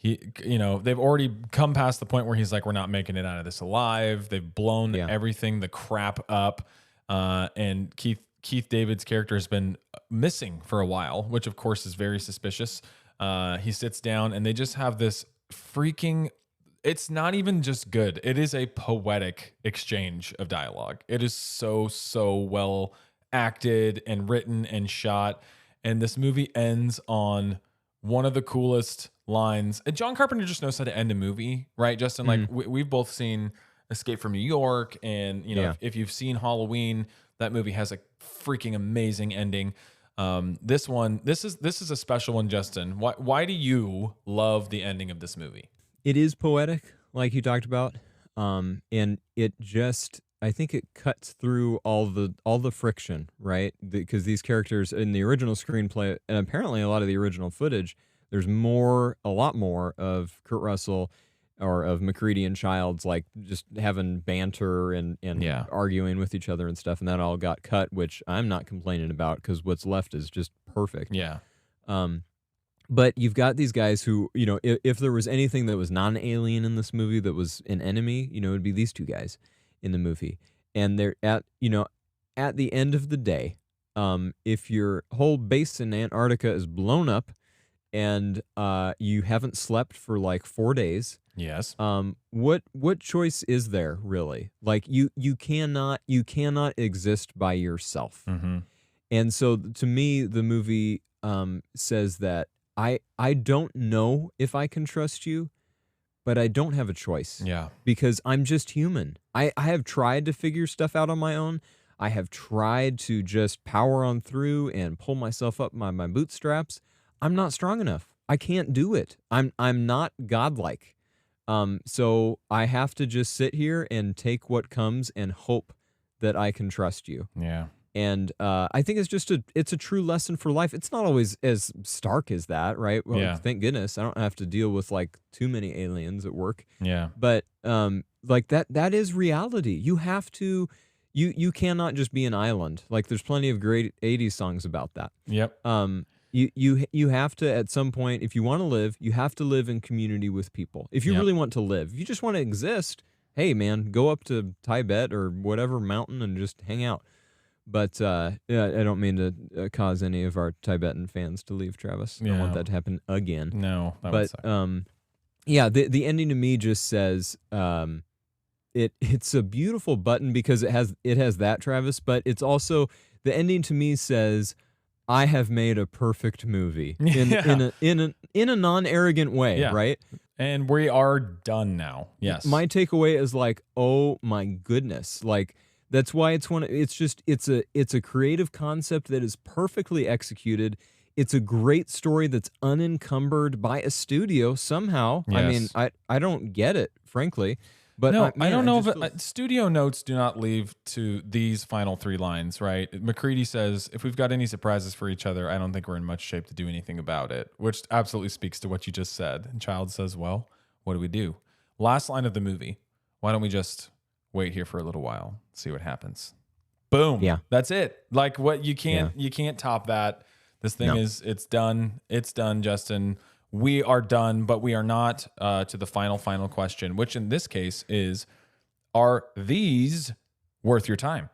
They've already come past the point where he's like, we're not making it out of this alive. They've blown everything, the crap up. And Keith David's character has been missing for a while, which of course is very suspicious. He sits down and they just have this freaking, it's not even just good. It is a poetic exchange of dialogue. It is so well acted and written and shot. And this movie ends on one of the coolest lines. And John Carpenter just knows how to end a movie, right, Justin? Like we've both seen Escape from New York, and if you've seen Halloween, that movie has a freaking amazing ending. This is a special one, Justin. Why do you love the ending of this movie? It is poetic, like you talked about, and it just, I think it cuts through all the friction, right? Because these characters in the original screenplay, and apparently a lot of the original footage, there's a lot more of Kurt Russell or of McCready and Childs, like just having banter and arguing with each other and stuff, and that all got cut, which I'm not complaining about because what's left is just perfect. Yeah. But you've got these guys who, if there was anything that was non-alien in this movie that was an enemy, it would be these two guys in the movie. And they're at the end of the day, if your whole base in Antarctica is blown up and you haven't slept for like 4 days, yes. What choice is there really? Like you cannot exist by yourself. Mm-hmm. And so to me, the movie says that I don't know if I can trust you, but I don't have a choice. Yeah. Because I'm just human. I have tried to figure stuff out on my own. I have tried to just power on through and pull myself up my bootstraps. I'm not strong enough. I can't do it. I'm not godlike. So I have to just sit here and take what comes and hope that I can trust you. Yeah. And I think it's a true lesson for life. It's not always as stark as that, right? Well, thank goodness I don't have to deal with like too many aliens at work. Yeah. But like that is reality. You have to, you cannot just be an island. Like there's plenty of great 80s songs about that. Yep. You have to, at some point, if you want to live, you have to live in community with people. If you really want to live, if you just want to exist, hey man, go up to Tibet or whatever mountain and just hang out. But I don't mean to cause any of our Tibetan fans to leave, Travis. I don't want that to happen again. No, that would suck. The ending to me just says it's a beautiful button because it has that, Travis. But it's also, the ending to me says, I have made a perfect movie in a non-arrogant way, right? And we are done now. Yes. My takeaway is like, oh my goodness, like. That's why it's a creative concept that is perfectly executed. It's a great story that's unencumbered by a studio somehow. Yes. I mean, I don't get it, frankly. But no, I don't know if studio notes do not leave to these final three lines, right? McCready says, if we've got any surprises for each other, I don't think we're in much shape to do anything about it, which absolutely speaks to what you just said. And Child says, well, what do we do? Last line of the movie. Why don't we just wait here for a little while, see what happens? Boom. Yeah. That's it. Like what you can't top that. This thing it's done. It's done, Justin. We are done, but we are not to the final question, which in this case is, are these worth your time?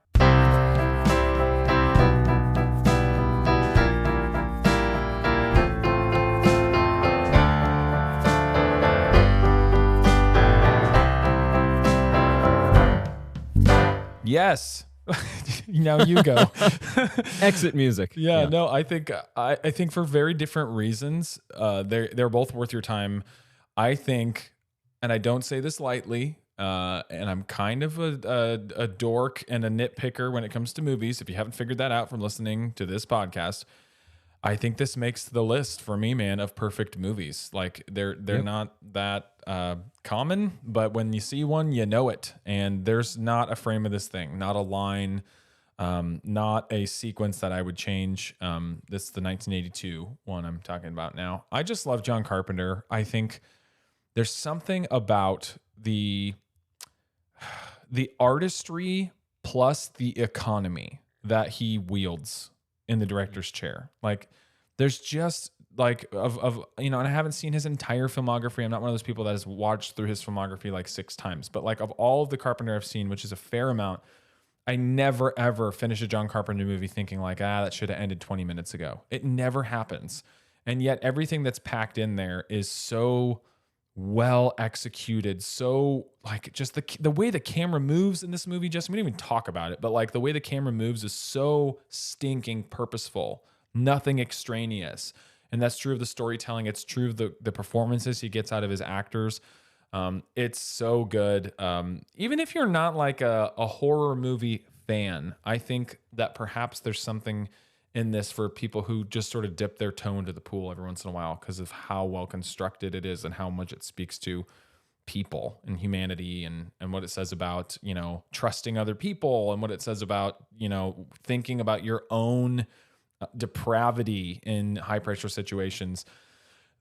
Yes. Now you go. Exit music. Yeah, no, I think for very different reasons, they're both worth your time. I think, and I don't say this lightly, and I'm kind of a dork and a nitpicker when it comes to movies. If you haven't figured that out from listening to this podcast, I think this makes the list for me, man, of perfect movies. Like they're not that common, but when you see one, you know it. And there's not a frame of this thing, not a line, not a sequence that I would change. This is the 1982 one I'm talking about now. I just love John Carpenter. I think there's something about the artistry plus the economy that he wields in the director's chair. Like there's just like and I haven't seen his entire filmography. I'm not one of those people that has watched through his filmography like 6 times, but like of all of the Carpenter I've seen, which is a fair amount, I never ever finish a John Carpenter movie thinking like, that should have ended 20 minutes ago. It never happens. And yet everything that's packed in there is so well executed. So like just the way the camera moves in this movie, Justin, we didn't even talk about it, but like the way the camera moves is so stinking purposeful, nothing extraneous. And that's true of the storytelling. It's true of the performances he gets out of his actors. It's so good. Even if you're not like a horror movie fan, I think that perhaps there's something in this for people who just sort of dip their toe into the pool every once in a while because of how well constructed it is and how much it speaks to people and humanity and what it says about, trusting other people and what it says about, thinking about your own depravity in high pressure situations.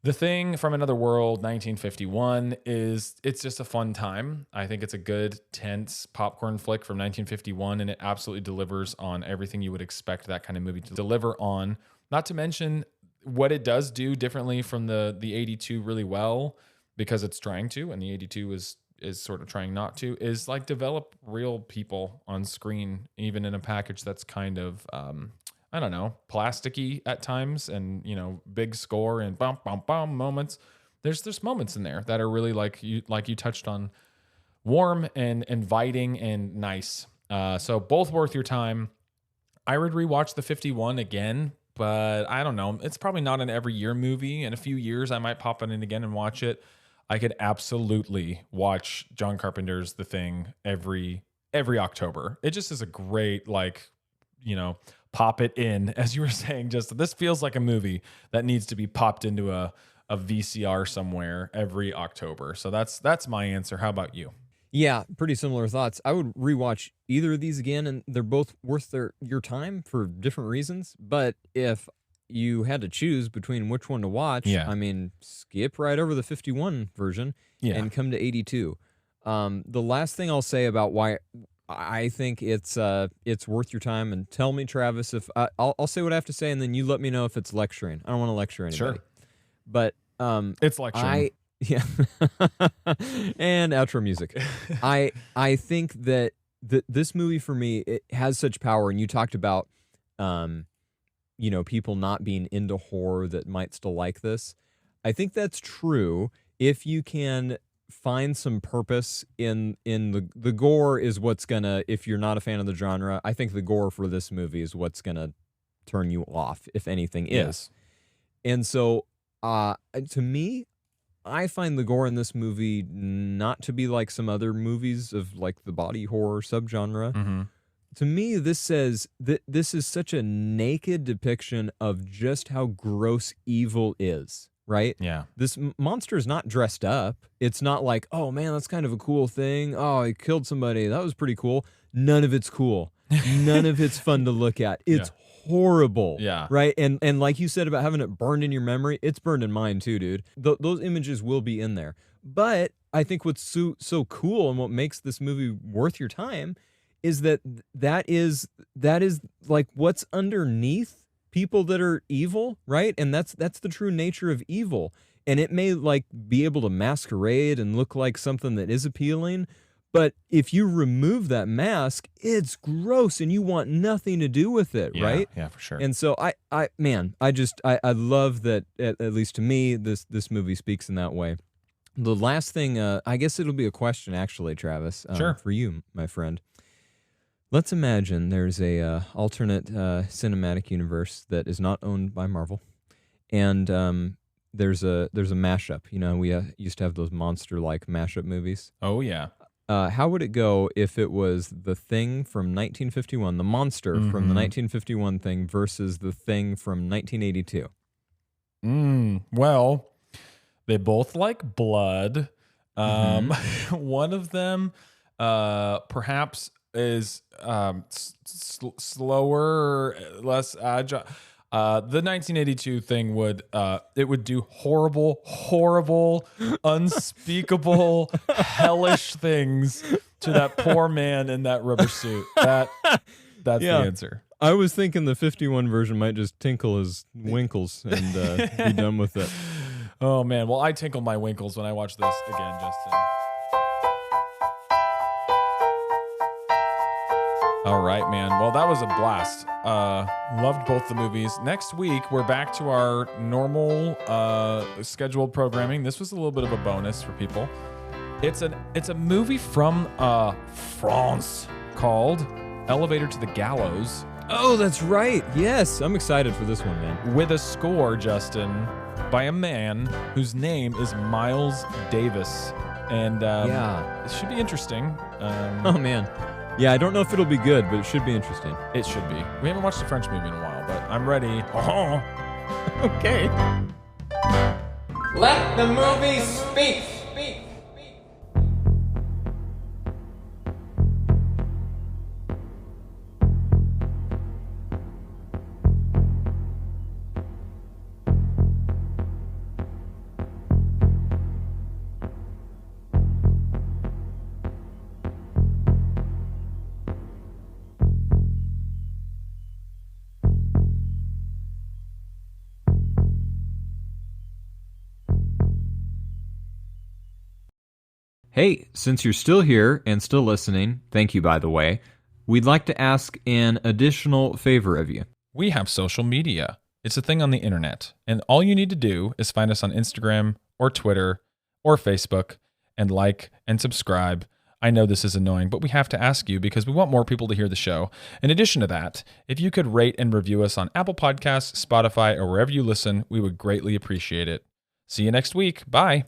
The Thing from Another World, 1951, it's just a fun time. I think it's a good, tense popcorn flick from 1951, and it absolutely delivers on everything you would expect that kind of movie to deliver on. Not to mention what it does do differently from the 82 really well, because it's trying to, and the 82 is sort of trying not to, is like develop real people on screen, even in a package that's kind of I don't know, plasticky at times, and big score and bum bum bum moments. There's moments in there that are really like you touched on, warm and inviting and nice. So both worth your time. I would rewatch the 51 again, but I don't know. It's probably not an every year movie. In a few years, I might pop it in again and watch it. I could absolutely watch John Carpenter's The Thing every October. It just is a great pop it in, as you were saying, just this feels like a movie that needs to be popped into a VCR somewhere every October. So that's my answer. How about you? Yeah, pretty similar thoughts. I would rewatch either of these again, and they're both worth your time for different reasons. But if you had to choose between which one to watch, I mean, skip right over the 51 version and come to 82. The last thing I'll say about why I think it's worth your time, and tell me, Travis, if I'll say what I have to say, and then you let me know if it's lecturing. I don't want to lecture anybody. Sure. But it's lecturing. And outro music. I think that this movie for me, it has such power, and you talked about people not being into horror that might still like this. I think that's true if you can find some purpose in the gore is what's gonna, if you're not a fan of the genre, I think the gore for this movie is what's gonna turn you off, if anything is. Yes. And so to me, I find the gore in this movie not to be like some other movies of like the body horror subgenre. Mm-hmm. To me, this says that this is such a naked depiction of just how gross evil is. Right? Yeah. This monster is not dressed up. It's not like, oh man, that's kind of a cool thing. Oh, he killed somebody. That was pretty cool. None of it's cool. None of it's fun to look at. It's horrible. Yeah. Right. And like you said about having it burned in your memory, it's burned in mine too, dude. Those images will be in there. But I think what's so cool and what makes this movie worth your time is that is like what's underneath people that are evil, right? And that's the true nature of evil. And it may like be able to masquerade and look like something that is appealing, but if you remove that mask, it's gross and you want nothing to do with it, Yeah, right? yeah, for sure. And so I love that at least to me this movie speaks in that way. The last thing, I guess it'll be a question actually, Travis, Sure. for you, my friend. Let's imagine there's a alternate cinematic universe that is not owned by Marvel, and there's a mashup. You know, we used to have those monster-like mashup movies. Oh, yeah. How would it go if it was The Thing from 1951, the monster from the 1951 Thing versus The Thing from 1982? Well, they both like blood. One of them perhaps is slower, less agile. The 1982 Thing would do horrible, unspeakable, hellish things to that poor man in that rubber suit. That's the answer. I was thinking the 51 version might just tinkle his winkles and be done with it. Oh man, well I tinkle my winkles when I watch this again, Justin. All right, man. Well, that was a blast. Loved both the movies. Next week, we're back to our normal scheduled programming. This was a little bit of a bonus for people. It's a movie from France called Elevator to the Gallows. Oh, that's right. Yes, I'm excited for this one, man. With a score, Justin, by a man whose name is Miles Davis. And Yeah. it should be interesting. Oh, man. Yeah, I don't know if it'll be good, but it should be interesting. It should be. We haven't watched a French movie in a while, but I'm ready. Oh. Okay. Let the movie speak. Hey, since you're still here and still listening, thank you, by the way, we'd like to ask an additional favor of you. We have social media. It's a thing on the internet. And all you need to do is find us on Instagram or Twitter or Facebook and like and subscribe. I know this is annoying, but we have to ask you because we want more people to hear the show. In addition to that, if you could rate and review us on Apple Podcasts, Spotify, or wherever you listen, we would greatly appreciate it. See you next week. Bye.